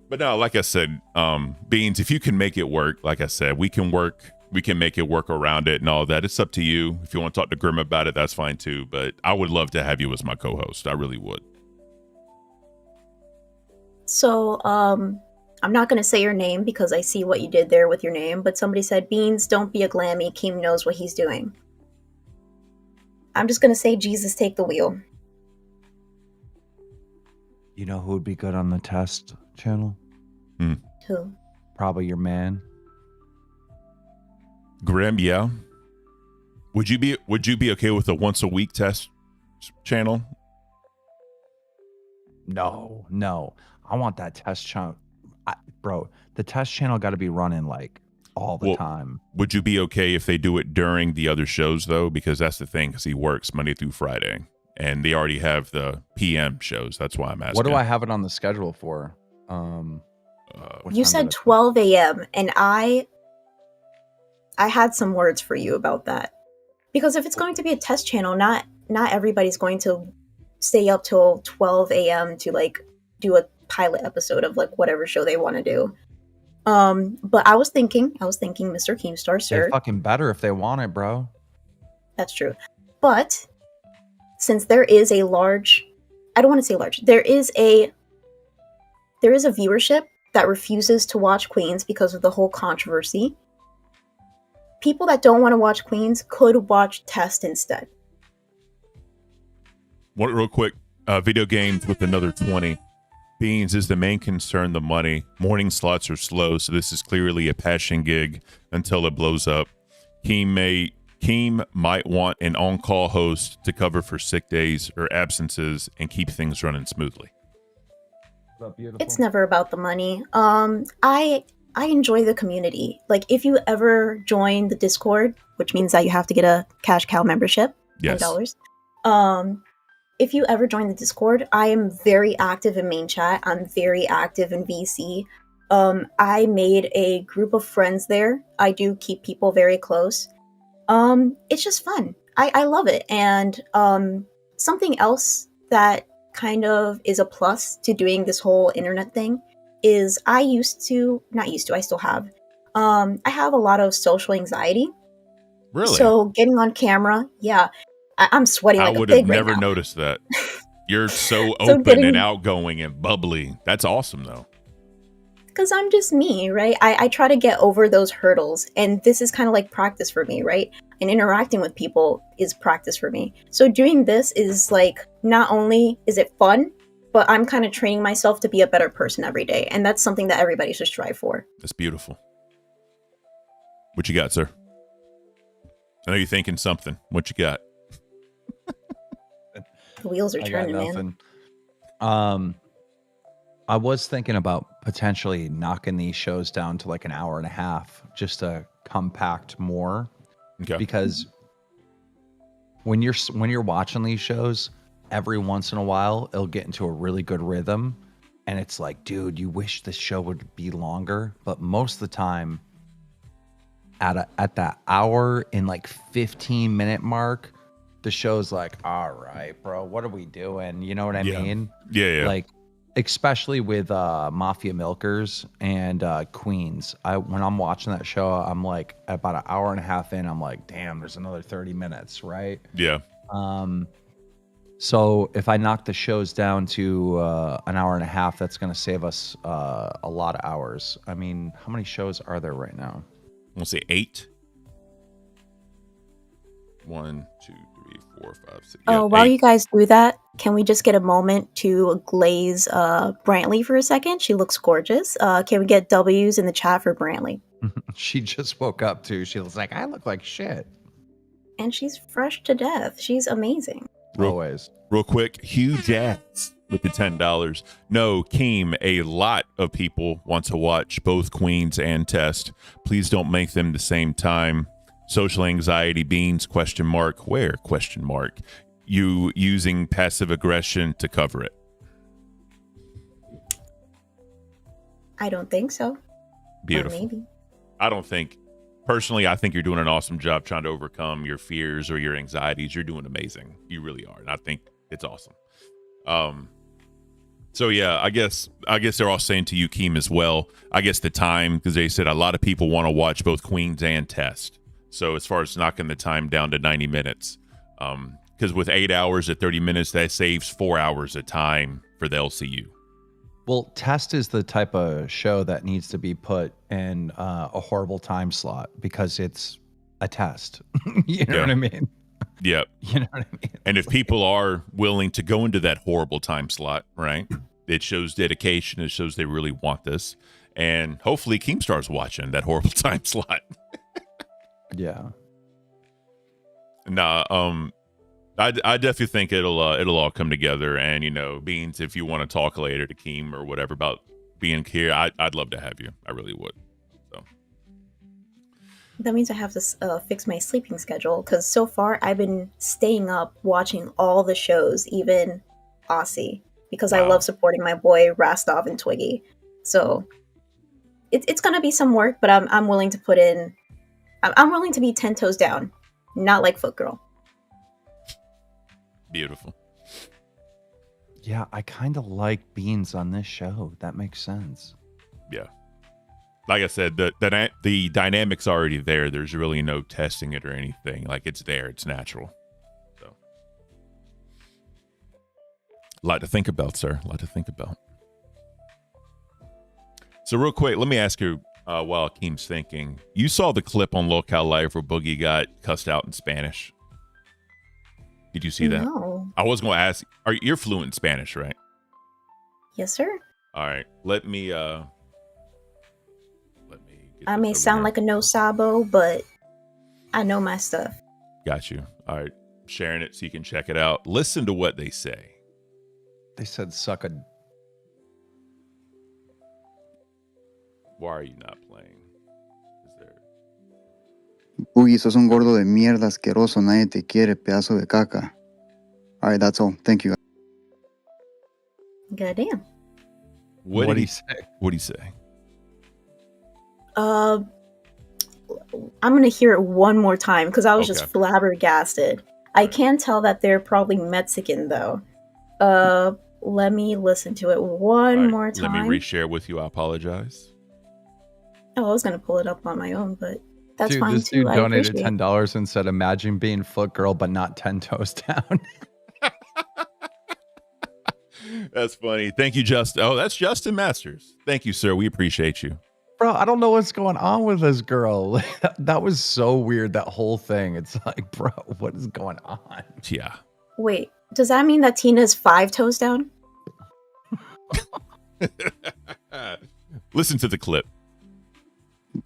But no, like I said, Beans, if you can make it work, like I said, we can make it work around it and all that. It's up to you. If you want to talk to Grim about it, that's fine too. But I would love to have you as my co-host. I really would. So, I'm not going to say your name because I see what you did there with your name, but somebody said, Beans, don't be a glammy. Keem knows what he's doing. I'm just going to say, Jesus, take the wheel. You know who would be good on the test channel? Who? Probably your man. Grim, yeah. Would you be okay with a once a week test channel? No. I want that test channel. Bro, the test channel got to be running like all the time. Would you be okay if they do it during the other shows though? Because that's the thing, because he works Monday through Friday, and they already have the PM shows. That's why I'm asking. What do I have it on the schedule for? You said 12 a.m. and I had some words for you about that. Because if it's going to be a test channel, not everybody's going to stay up till 12 a.m. to like do a pilot episode of like whatever show they want to do. But I was thinking, Mr. Keemstar, sir. They're fucking better if they want it, bro. That's true. But since there is a large, I don't want to say large, there is a viewership that refuses to watch Queens because of the whole controversy. People that don't want to watch Queens could watch Test instead. One real quick, video games with another 20. Beans, is the main concern the money? Morning slots are slow, so this is clearly a passion gig until it blows up. Keem might want an on-call host to cover for sick days or absences and keep things running smoothly. It's never about the money. I enjoy the community. Like, if you ever join the Discord, which means that you have to get a cash cow membership, Yes. $10. If you ever join the Discord, I am very active in main chat. I'm very active in VC. I made a group of friends there. I do keep people very close. It's just fun. I love it. And something else that kind of is a plus to doing this whole internet thing is I still have. I have a lot of social anxiety. Really? So getting on camera, yeah. I'm sweating like I would a have pig right never now. noticed that. You're so So open getting- and outgoing and bubbly. That's awesome, though. Because I'm just me, right? I try to get over those hurdles, and this is kind of like practice for me, right? And interacting with people is practice for me. So doing this is like, not only is it fun, but I'm kind of training myself to be a better person every day, and that's something that everybody should strive for. That's beautiful. What you got, sir? I know you're thinking something. What you got? The wheels are I got turning, man. nothing. I was thinking about potentially knocking these shows down to like an hour and a half just to compact more. Okay. Because when you're watching these shows, every once in a while it'll get into a really good rhythm, and it's like, dude, you wish this show would be longer. But most of the time, at that hour and like 15-minute mark, the show's like, all right, bro, what are we doing? You know what I mean? Yeah. Like, especially with Mafia Milkers and Queens. When I'm watching that show, I'm like about an hour and a half in, I'm like, damn, there's another 30 minutes, right? Yeah. So if I knock the shows down to an hour and a half, that's going to save us a lot of hours. I mean, how many shows are there right now? We'll say 8. 1, 2, 3, 4, 5, 6. Yeah, While 8. you guys do that, can we just get a moment to glaze Brantley for a second? She looks gorgeous. Can we get W's in the chat for Brantley? She just woke up too. She was like, I look like shit. And she's fresh to death. She's amazing. Always. Real quick, Hugh Jazz. with the $10. No, Keem, a lot of people want to watch both Queens and Test. Please don't make them the same time. Social anxiety, Beans, question mark. Where, question mark. You using passive aggression to cover it. I don't think so. Beautiful. Or maybe. I don't think, personally, I think you're doing an awesome job trying to overcome your fears or your anxieties. You're doing amazing. You really are. And I think it's awesome. So yeah, I guess they're all saying to you, Keem, as well. I guess the time, because they said a lot of people want to watch both Queens and Test. So as far as knocking the time down to 90 minutes, because with 8 hours at 30 minutes, that saves 4 hours of time for the LCU. Well, Test is the type of show that needs to be put in a horrible time slot because it's a test. You know what I mean? Yep. You know what I mean? And if people are willing to go into that horrible time slot, right? It shows dedication. It shows they really want this. And hopefully Keemstar's watching that horrible time slot. Yeah. Nah, I definitely think it'll all come together. And, you know, Beans, if you want to talk later to Keem or whatever about being here, I'd love to have you. I really would. So That means I have to fix my sleeping schedule, because so far I've been staying up watching all the shows, even Aussie, because I love supporting my boy Rastov and Twiggy. So it's gonna be some work, but I'm willing to put in. I'm willing to be 10 toes down, not like Foot Girl. beautiful. Yeah, I kind of like Beans on this show. That makes sense. Yeah. Like I said, the dynamic's already there. There's really no testing it or anything. Like, it's there. It's natural. So, a lot to think about, sir. A lot to think about. So real quick, let me ask you, while Keem's thinking, you saw the clip on Local Life where Boogie got cussed out in Spanish. Did you see that? No. I was going to ask, you're fluent in Spanish, right? Yes, sir. All right. Let me get I this may over sound here. like a no sabo, but I know my stuff. Got you. All right. Sharing it so you can check it out. Listen to what they say. They said suck a... Why are you not playing? Is there... Boogie, sos un gordo de mierda asqueroso. Nadie te quiere, pedazo de caca. Alright, that's all. Thank you. Goddamn. What did he he say? What did he say? I'm gonna hear it one more time because I was just Okay. flabbergasted. I can tell that they're probably Mexican though. Let me listen to it one All right, more time. Let me reshare with you. I apologize. Oh, I was gonna pull it up on my own, but that's Dude, fine this too. dude I donated appreciate it. $10 and said, imagine being Foot Girl, but not 10 toes down. That's funny. Thank you, Justin. Oh, that's Justin Masters. Thank you, sir. We appreciate you. Bro, I don't know what's going on with this girl. That was so weird, that whole thing. It's like, bro, what is going on? Yeah. Wait, does that mean that Tina's 5 toes down? Listen to the clip.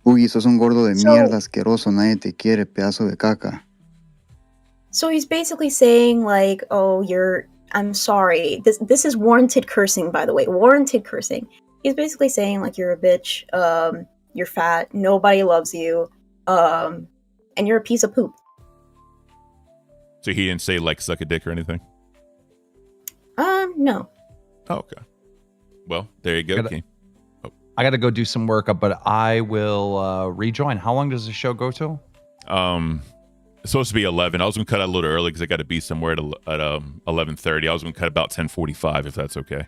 Boogie, sos un gordo de So- mierda asqueroso. Nadie te quiere, pedazo de caca. So he's basically saying like, "Oh, I'm sorry. This is warranted cursing, by the way. Warranted cursing." He's basically saying like, "You're a bitch. You're fat. Nobody loves you. And you're a piece of poop." So he didn't say like suck a dick or anything? No. Oh, okay. Well, there you go, Gotta- Keem. I got to go do some work, but I will rejoin. How long does the show go to? It's supposed to be 11. I was going to cut out a little early because I got to be somewhere at 11:30. I was going to cut about 10:45 if that's okay.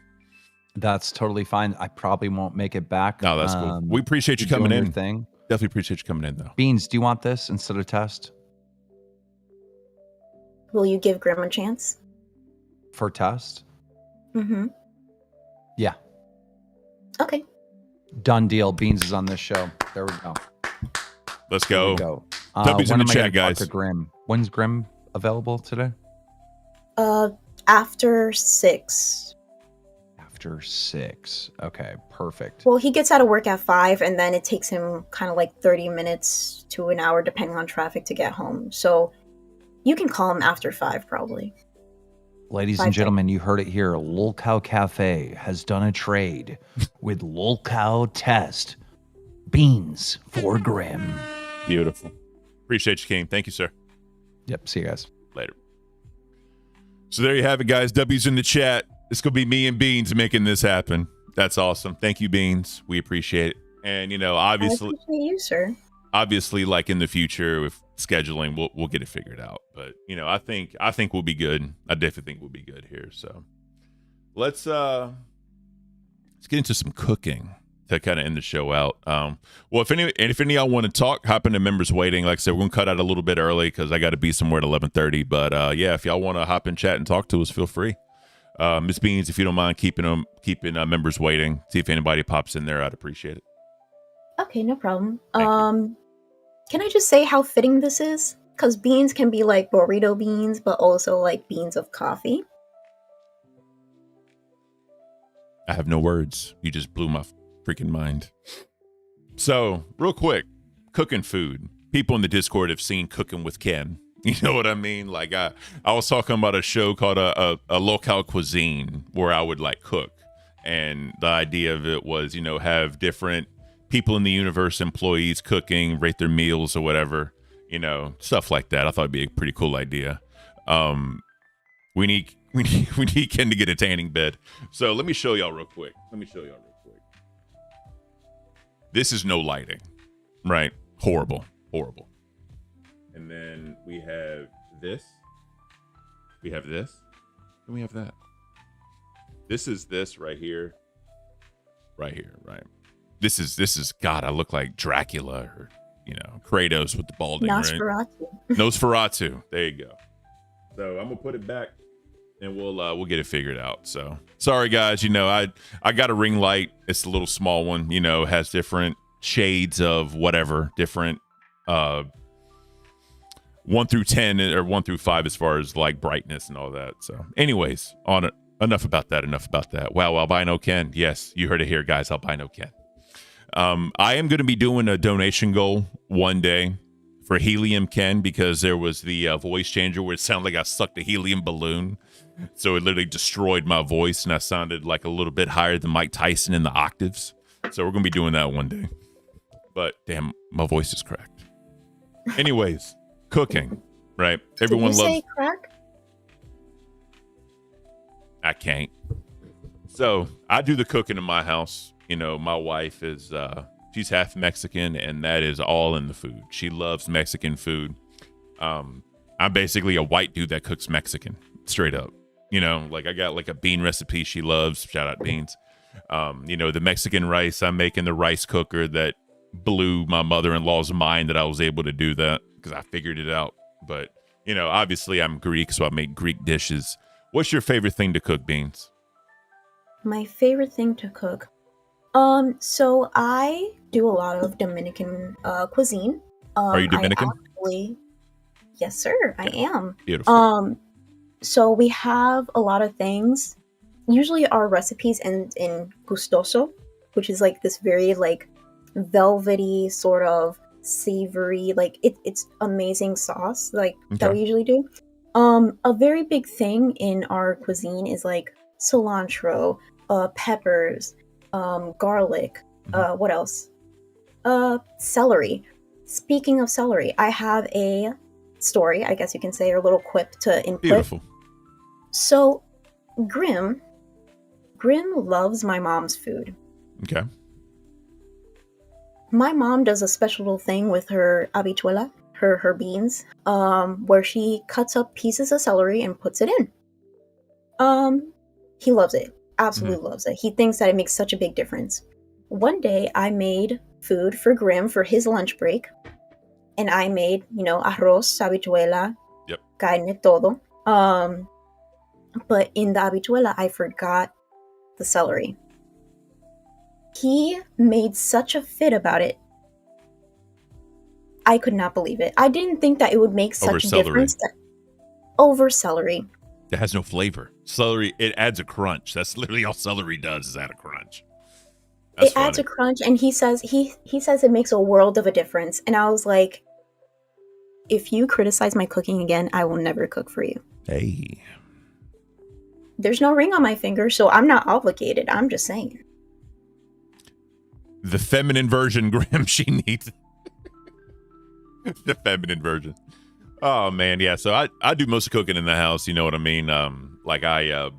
That's totally fine. I probably won't make it back. No, that's cool. We appreciate you doing coming your in. Thing. Definitely appreciate you coming in, though. Beans, do you want this instead of Test? Will you give Grim a chance? For Test? Mm-hmm. Yeah. Okay. Done deal. Beans is on this show. There we go. Let's There go. we go. W's in when the am I chat, gonna talk guys. to Grim? When's Grim available today? After 6. After 6. Okay, perfect. Well, he gets out of work at 5, and then it takes him kind of like 30 minutes to an hour, depending on traffic, to get home. So you can call him after 5, probably. Ladies and gentlemen, you heard it here. Lolcow Cafe has done a trade with Lolcow Test. Beans for Grim. Beautiful. Appreciate you, King. Thank you, sir. Yep. See you guys later. So there you have it, guys. W's in the chat. It's going to be me and Beans making this happen. That's awesome. Thank you, Beans. We appreciate it. And, obviously, I appreciate you, sir. Obviously, like in the future with scheduling, we'll get it figured out. But, I think we'll be good. I definitely think we'll be good here. So let's get into some cooking to kind of end the show out. Well, if any of y'all want to talk, hop into members waiting. Like I said, we're gonna cut out a little bit early because I got to be somewhere at 11:30. But yeah, if y'all want to hop in chat and talk to us, feel free. Miss Beans, if you don't mind keeping members waiting, see if anybody pops in there, I'd appreciate it. Okay, no problem. Can I just say how fitting this is? Because beans can be like burrito beans, but also like beans of coffee. I have no words. You just blew my freaking mind. So, real quick, cooking food. People in the Discord have seen Cooking with Ken. You know what I mean? Like I was talking about a show called a local cuisine where I would like cook. And the idea of it was, have different people in the universe, employees cooking, rate their meals or whatever, stuff like that. I thought it'd be a pretty cool idea. We need Ken to get a tanning bed. So let me show y'all real quick. This is no lighting, right? Horrible. And then we have this. We have this. And we have that. This is this right here. Right. This is God, I look like Dracula or, Kratos with the balding, Nosferatu. Right? Nosferatu. There you go. So I'm gonna put it back and we'll get it figured out. So sorry guys, I got a ring light. It's a little small one, has different shades of whatever, different 1 through 10 or 1 through 5 as far as like brightness and all that. So anyways, on it. Enough about that. Wow, albino Ken. Yes, you heard it here, guys. Albino Ken. I am going to be doing a donation goal one day for Helium Ken because there was the voice changer where it sounded like I sucked a helium balloon. So it literally destroyed my voice and I sounded like a little bit higher than Mike Tyson in the octaves. So we're going to be doing that one day. But damn, my voice is cracked. Anyways, cooking, right? Everyone Did you loves. say crack? I can't. So I do the cooking in my house. My wife is she's half Mexican and that is all in the food. She loves Mexican food. I'm basically a white dude that cooks Mexican, straight up. Like I got like a bean recipe she loves. Shout out Beans. The Mexican rice, I'm making the rice cooker that blew my mother-in-law's mind that I was able to do that because I figured it out. But, obviously I'm Greek, so I make Greek dishes. What's your favorite thing to cook, Beans? My favorite thing to cook. So I do a lot of Dominican cuisine. Are you Dominican? Yes, sir. I am. Beautiful. So we have a lot of things. Usually our recipes end in gustoso, which is like this very like velvety sort of savory, like it's amazing sauce like that we usually do. A very big thing in our cuisine is like cilantro, peppers, garlic, what else? Celery. Speaking of celery, I have a story, I guess you can say, or a little quip to input. Beautiful. So, Grim loves my mom's food. Okay. My mom does a special little thing with her habichuela, her beans, where she cuts up pieces of celery and puts it in. He loves it. Absolutely loves it. He thinks that it makes such a big difference. One day, I made food for Grim for his lunch break. And I made, arroz, habichuela, carne, todo. But in the habichuela, I forgot the celery. He made such a fit about it. I could not believe it. I didn't think that it would make such a difference. Over celery. It has no flavor. Celery, it adds a crunch. That's literally all celery does is add a crunch. That's funny. Adds a crunch, and he says it makes a world of a difference. And I was like, if you criticize my cooking again, I will never cook for you. Hey. There's no ring on my finger, so I'm not obligated. I'm just saying. The feminine version, Grim, she needs the feminine version. Oh man, yeah. So I do most of cooking in the house, you know what I mean? Like I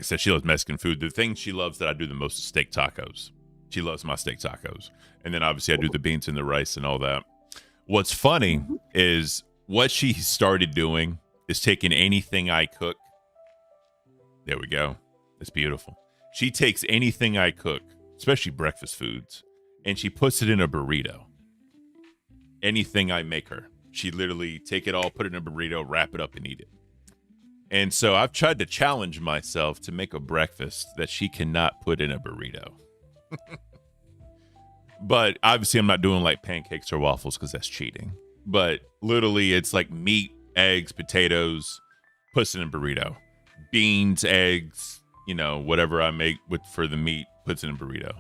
said, she loves Mexican food. The thing she loves that I do the most is steak tacos. She loves my steak tacos. And then obviously I do the beans and the rice and all that. What's funny is what she started doing is taking anything I cook. There we go. It's beautiful. She takes anything I cook, especially breakfast foods, and she puts it in a burrito. Anything I make her. She literally take it all, put it in a burrito, wrap it up, and eat it. And so I've tried to challenge myself to make a breakfast that she cannot put in a burrito. But obviously I'm not doing like pancakes or waffles because that's cheating. But literally it's like meat, eggs, potatoes, puts it in a burrito. Beans, eggs, you know, whatever I make for the meat, puts it in a burrito.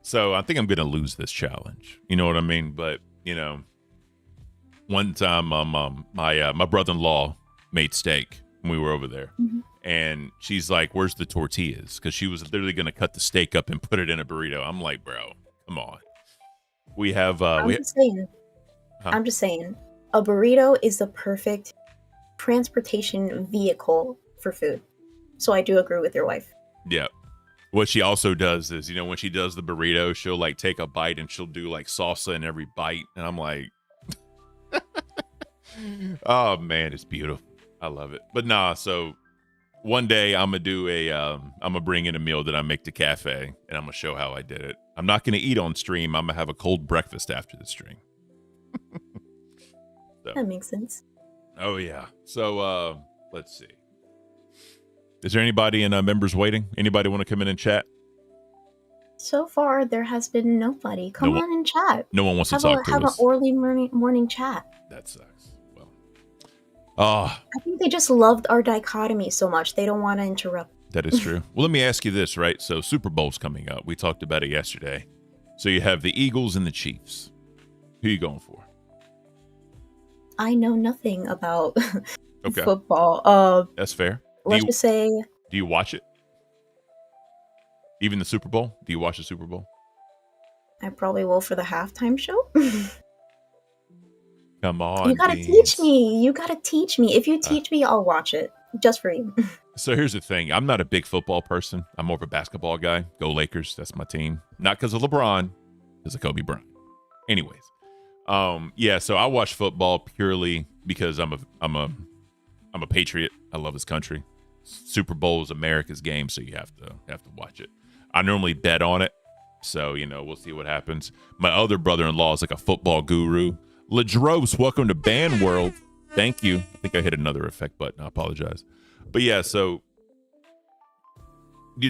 So I think I'm going to lose this challenge. You know what I mean? But, you know, one time my brother-in-law made steak when we were over there. Mm-hmm. And she's like, where's the tortillas? Because she was literally going to cut the steak up and put it in a burrito. I'm like, bro, come on. We have... I'm just saying, a burrito is the perfect transportation vehicle for food. So I do agree with your wife. Yeah. What she also does is, you know, when she does the burrito, she'll like take a bite and she'll do like salsa in every bite. And I'm like, oh man, it's beautiful. I love it. But nah, so one day I'm going to bring in a meal that I make to cafe and I'm going to show how I did it. I'm not going to eat on stream. I'm going to have a cold breakfast after the stream. So. That makes sense. Oh yeah. So let's see. Is there anybody in members waiting? Anybody want to come in and chat? So far, there has been nobody. Come on and chat. No one wants to talk to us. Have an early morning chat. That sucks. Well, I think they just loved our dichotomy so much they don't want to interrupt. That is true. Well, let me ask you this, right? So Super Bowl's coming up. We talked about it yesterday. So you have the Eagles and the Chiefs. Who are you going for? I know nothing about football. That's fair. Let's just say... Do you watch it? Even the Super Bowl? Do you watch the Super Bowl? I probably will for the halftime show. Come on, you gotta teach me. You gotta teach me. If you teach me, I'll watch it. Just for you. So here's the thing. I'm not a big football person. I'm more of a basketball guy. Go Lakers. That's my team. Not because of LeBron. Because of Kobe Bryant. Anyways. Yeah, so I watch football purely because I'm a patriot. I love this country. Super Bowl is America's game, so you have to watch it. I normally bet on it. So, you know, we'll see what happens. My other brother-in-law is like a football guru. Ladros, welcome to Band World. Thank you. I think I hit another effect button. I apologize. But yeah, so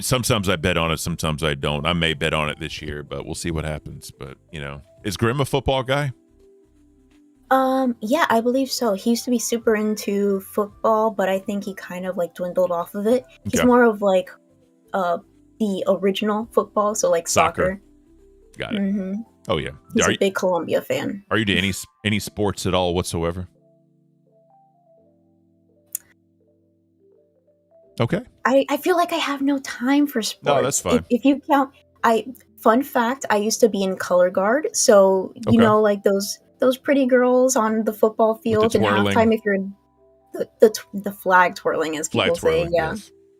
sometimes I bet on it, sometimes I don't. I may bet on it this year, but we'll see what happens. But, you know, is Grim a football guy? Yeah, I believe so. He used to be super into football, but I think he kind of like dwindled off of it. He's more of like the original football, so like soccer. Got it. Mm-hmm. Oh yeah, he's a big Colombia fan. Are you to any sports at all whatsoever? Okay. I feel like I have no time for sports. No, that's fine. If you count, fun fact, I used to be in color guard, so you know, like those pretty girls on the football field in halftime. If you're the flag twirling, as people say, yeah.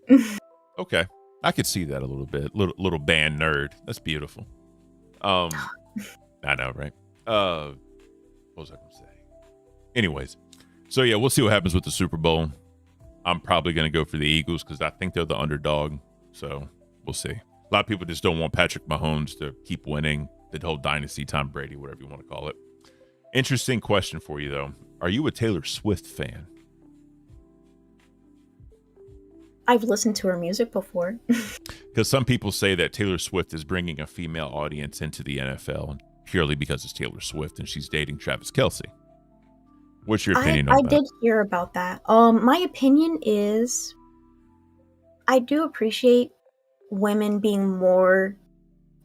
Yes. Okay, I could see that a little bit. Little band nerd. That's beautiful. I know, right? What was I going to say? Anyways, so yeah, we'll see what happens with the Super Bowl. I'm probably going to go for the Eagles because I think they're the underdog. So we'll see. A lot of people just don't want Patrick Mahomes to keep winning the whole dynasty, Tom Brady, whatever you want to call it. Interesting question for you, though. Are you a Taylor Swift fan? I've listened to her music before. Because some people say that Taylor Swift is bringing a female audience into the NFL purely because it's Taylor Swift and she's dating Travis Kelce. What's your opinion on that? I did hear about that. My opinion is I do appreciate women being more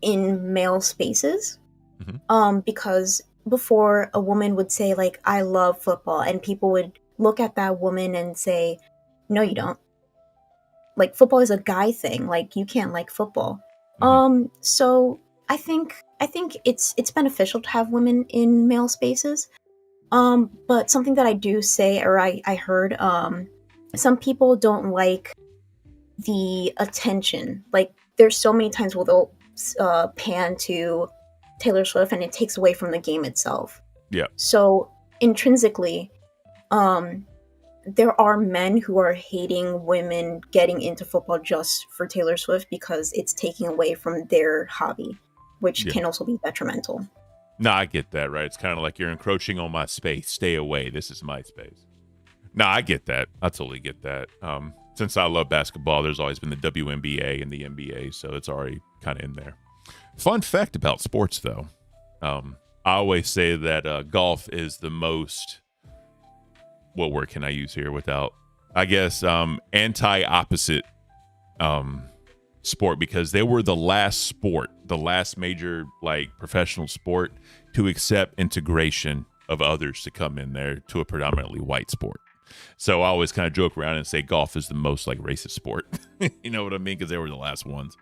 in male spaces. Mm-hmm. Because before a woman would say, like, I love football, and people would look at that woman and say, no, you don't. like football is a guy thing. Like you can't like football. So I think it's beneficial to have women in male spaces. But something that I do say, or I heard, some people don't like the attention. Like there's so many times where they'll pan to Taylor Swift and it takes away from the game itself. Yeah. So intrinsically, there are men who are hating women getting into football just for Taylor Swift because it's taking away from their hobby, which can also be detrimental. No, I get that, right? It's kind of like you're encroaching on my space. Stay away. This is my space. No, I get that. I totally get that. Since I love basketball, there's always been the WNBA and the NBA, so it's already kind of in there. Fun fact about sports, though. I always say that golf is the most, what word can I use here without, I guess, anti-opposite sport, because they were the last major like professional sport to accept integration of others to come in there to a predominantly white sport. So I always kind of joke around and say golf is the most like racist sport. You know what I mean? Because they were the last ones.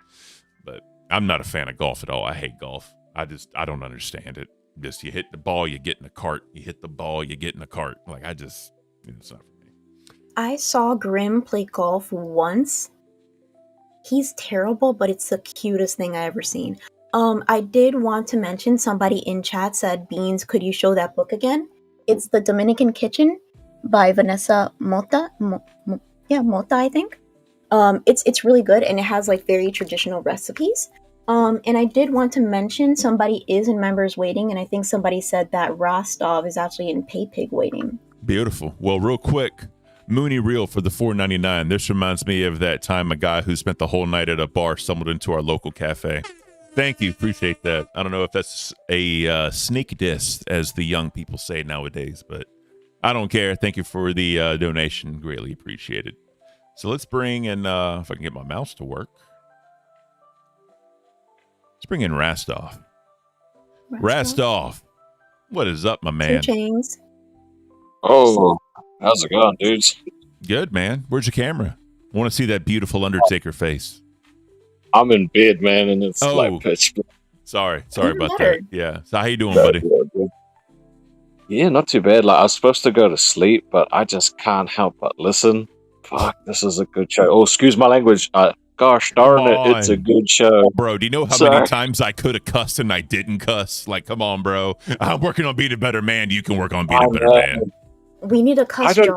But I'm not a fan of golf at all. I hate golf. I don't understand it. Just you hit the ball, you get in a cart. You hit the ball, you get in a cart. Like it's not for me. I saw Grimm play golf once. He's terrible, but it's the cutest thing I ever seen. I did want to mention, somebody in chat said, Beans, could you show that book again? It's The Dominican Kitchen by Vanessa Mota. Mota, I think. It's really good, and it has like very traditional recipes. And I did want to mention, somebody is in members waiting, and I think somebody said that Rostov is actually in Pay Pig waiting. Beautiful. Well, real quick, Mooney Reel for the $4.99. This reminds me of that time a guy who spent the whole night at a bar stumbled into our local cafe. Thank you. Appreciate that. I don't know if that's a sneak diss, as the young people say nowadays, but I don't care. Thank you for the donation. Greatly appreciated. So let's bring in, if I can get my mouse to work. Let's bring in Rostov. Rostov, what is up, my man? 2 Chainz. Oh, how's it going, dudes? Good, man. Where's your camera? I want to see that beautiful Undertaker face. I'm in bed, man, and it's like pitch black. Sorry about that. Yeah. So how you doing, buddy? Yeah, not too bad. Like I was supposed to go to sleep, but I just can't help but listen. Fuck, this is a good show. Oh, excuse my language. Gosh darn it, it's a good show. Bro, do you know how many times I could have cussed and I didn't cuss? Like, come on, bro. I'm working on being a better man. You can work on being a better man. We need a cuss jar.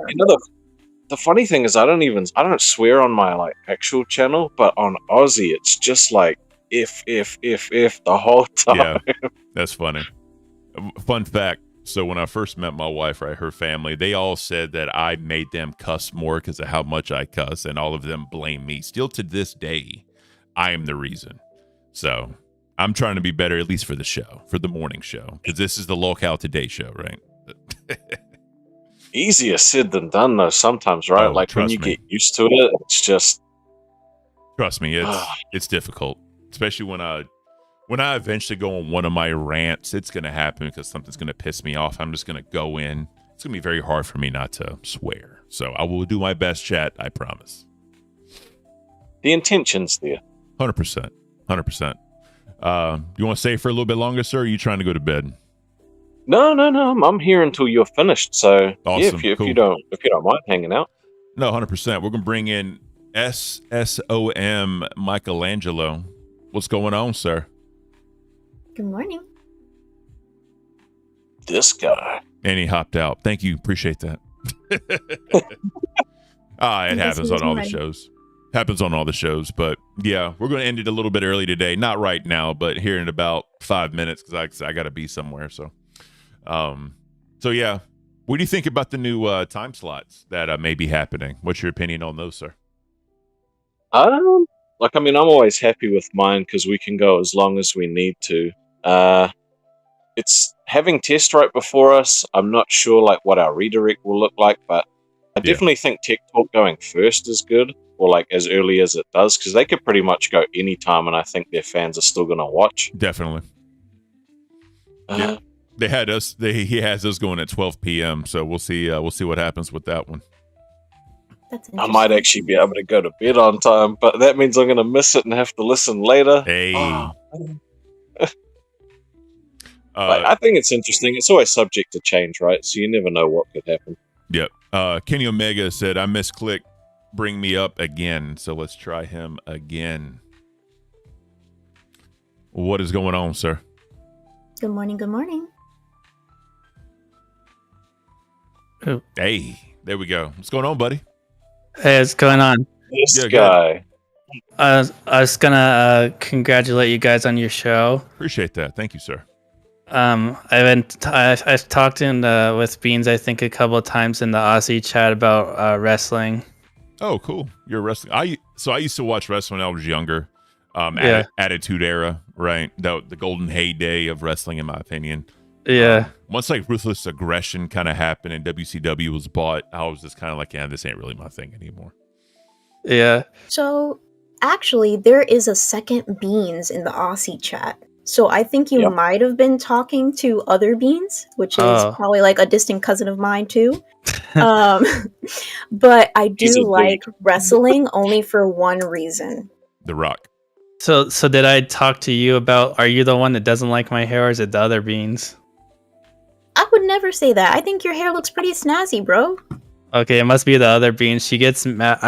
The funny thing is I don't swear on my like actual channel, but on Aussie it's just like if the whole time. Yeah, that's funny. Fun fact. So when I first met my wife, right, her family, they all said that I made them cuss more because of how much I cuss, and all of them blame me. Still to this day, I am the reason. So I'm trying to be better, at least for the show, for the morning show, because this is the Locale Today show, right? Easier said than done, though, sometimes, right? Like when you get used to it, it's just... Trust me, it's difficult, especially when I eventually go on one of my rants. It's going to happen because something's going to piss me off. I'm just going to go in. It's going to be very hard for me not to swear. So I will do my best, chat. I promise. The intention's there. 100%. 100%. You want to stay for a little bit longer, sir? Or are you trying to go to bed? No. I'm here until you're finished. So awesome. Yeah, if you don't mind hanging out. No, 100%. We're going to bring in SSOM Michelangelo. What's going on, sir? Good morning. This guy. And he hopped out. Thank you. Appreciate that. It happens on all the shows. Happens on all the shows. But yeah, we're going to end it a little bit early today. Not right now, but here in about 5 minutes because I got to be somewhere. So yeah. What do you think about the new time slots that may be happening? What's your opinion on those, sir? I'm always happy with mine because we can go as long as we need to. It's having test right before us. I'm not sure like what our redirect will look like, but I definitely think Tech Talk going first is good, or like as early as it does, because they could pretty much go anytime, and I think their fans are still going to watch. Definitely. Yeah. They had us. He has us going at 12 p.m. So we'll see. We'll see what happens with that one. That's I might interesting. actually be able to go to bed on time, but that means I'm going to miss it and have to listen later. Hey. I think it's interesting. It's always subject to change, right? So you never know what could happen. Yep. Kenny Omega said, I misclicked. Bring me up again. So let's try him again. What is going on, sir? Good morning. Good morning. Ooh. Hey, there we go. What's going on, buddy? Hey, what's going on? This Yeah, guy. I was gonna congratulate you guys on your show. Appreciate that. Thank you, sir. I've talked with Beans, I think, a couple of times in the Aussie chat about wrestling. Oh, cool. You're a wrestling. I used to watch wrestling when I was younger. Yeah. Attitude Era, right? The golden heyday of wrestling, in my opinion. Yeah. Once like Ruthless Aggression kind of happened and WCW was bought, I was just kind of like, yeah, this ain't really my thing anymore. Yeah. So, actually, there is a second Beans in the Aussie chat. So I think you might have been talking to other Beans, which is probably like a distant cousin of mine too. But I do like wrestling only for one reason. The Rock. So did I talk to you about, are you the one that doesn't like my hair, or is it the other Beans? I would never say that. I think your hair looks pretty snazzy, bro. Okay, it must be the other Beans. She gets mad.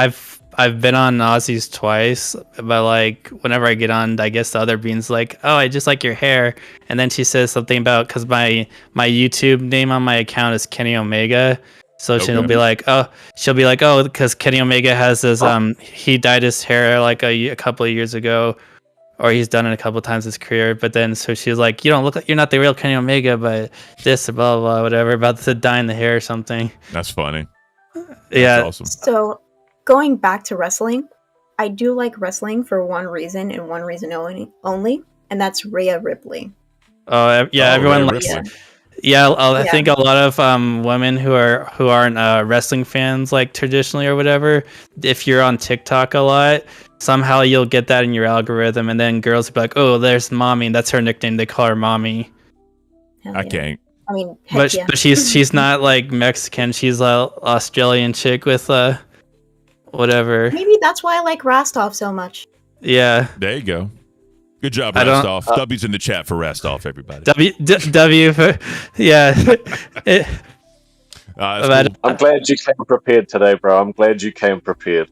I've been on Aussies twice, but like whenever I get on, I guess the other Beans like, oh, I just like your hair, and then she says something about, because my YouTube name on my account is Kenny Omega, so she'll be like, oh, because Kenny Omega has this he dyed his hair like a couple of years ago, or he's done it a couple of times in his career, but then so she's like, you don't look like, you're not the real Kenny Omega, but this blah blah whatever about the dyeing the hair or something. That's funny. Yeah. That's awesome. So, going back to wrestling, I do like wrestling for one reason and one reason only, and that's Rhea Ripley. Oh yeah, everyone likes. Yeah, I think a lot of women who aren't wrestling fans, like traditionally or whatever, if you're on TikTok a lot, somehow you'll get that in your algorithm, and then girls will be like, "Oh, there's Mommy," and that's her nickname. They call her Mommy. I can't. I mean, but she's not like Mexican. She's a Australian chick with whatever. Maybe that's why I like Rostov so much. Yeah. There you go. Good job, Rostov. W's in the chat for Rostov, everybody. W for yeah. Cool. I'm glad you came prepared today, bro. I'm glad you came prepared.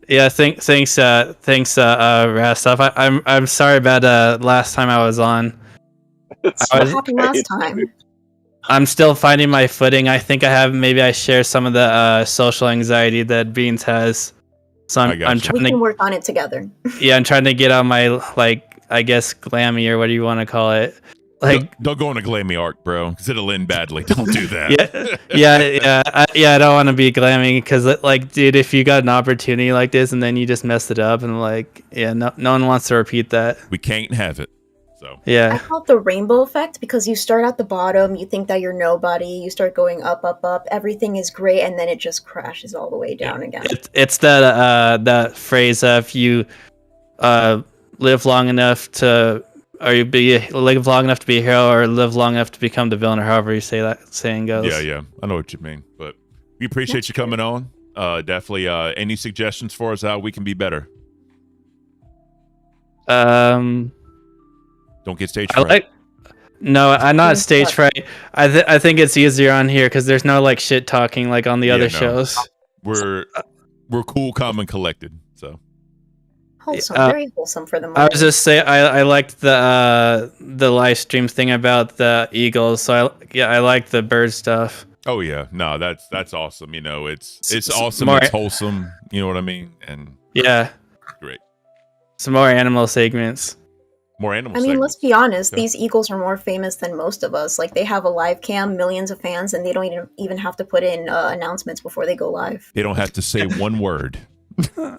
Yeah, thanks, Rostov. I'm sorry about last time I was on. What happened last time? I'm still finding my footing. I think I share some of the social anxiety that Beans has. So I'm trying we can work on it together. Yeah, I'm trying to get on my, like, I guess glammy, or what do you want to call it? Like, don't go on a glammy arc, bro, because it'll end badly. Don't do that. I don't want to be glammy, because like, dude, if you got an opportunity like this and then you just messed it up, and like, no one wants to repeat that. We can't have it. So yeah, I call it the rainbow effect, because you start at the bottom, you think that you're nobody, you start going up, everything is great, and then it just crashes all the way down again. It's that phrase of you live long enough to, or you live long enough to be a hero, or live long enough to become the villain, or however you say that saying goes. Yeah, I know what you mean, but we appreciate you coming on. Definitely. Any suggestions for us how we can be better? Don't get stage fright. No, I'm not stage fright. I think it's easier on here because there's no like shit talking like on the other shows. We're cool, calm, and collected. So wholesome, very wholesome for the moment. I was just say I liked the live stream thing about the eagles. So I like the bird stuff. Oh yeah, no, that's awesome. You know, it's awesome. It's wholesome. You know what I mean? And yeah, great. Some more animal segments. More animals. I mean, let's be honest. These eagles are more famous than most of us. Like, they have a live cam, millions of fans, and they don't even have to put in announcements before they go live. They don't have to say one word. They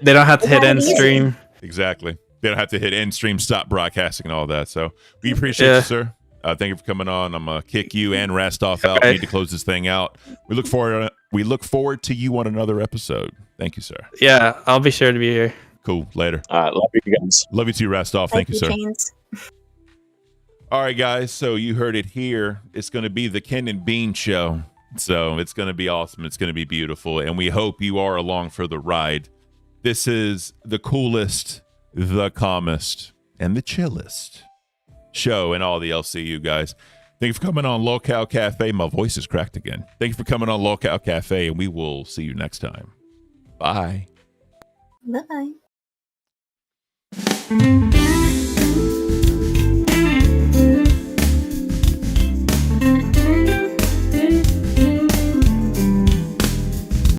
don't have to hit end stream. Exactly. They don't have to hit end stream, stop broadcasting, and all that. So we appreciate you, sir. Thank you for coming on. I'm gonna kick you and Rostov out. We need to close this thing out. We look forward to you on another episode. Thank you, sir. Yeah, I'll be sure to be here. Cool. Later. All right. Love you guys. Love you too, Rostov. Thank you, sir. James. All right, guys. So you heard it here. It's going to be the Ken and Bean show. So it's going to be awesome. It's going to be beautiful. And we hope you are along for the ride. This is the coolest, the calmest, and the chillest show in all the LCU, guys. Thank you for coming on Locale Cafe. My voice is cracked again. Thank you for coming on Locale Cafe, and we will see you next time. Bye. Bye.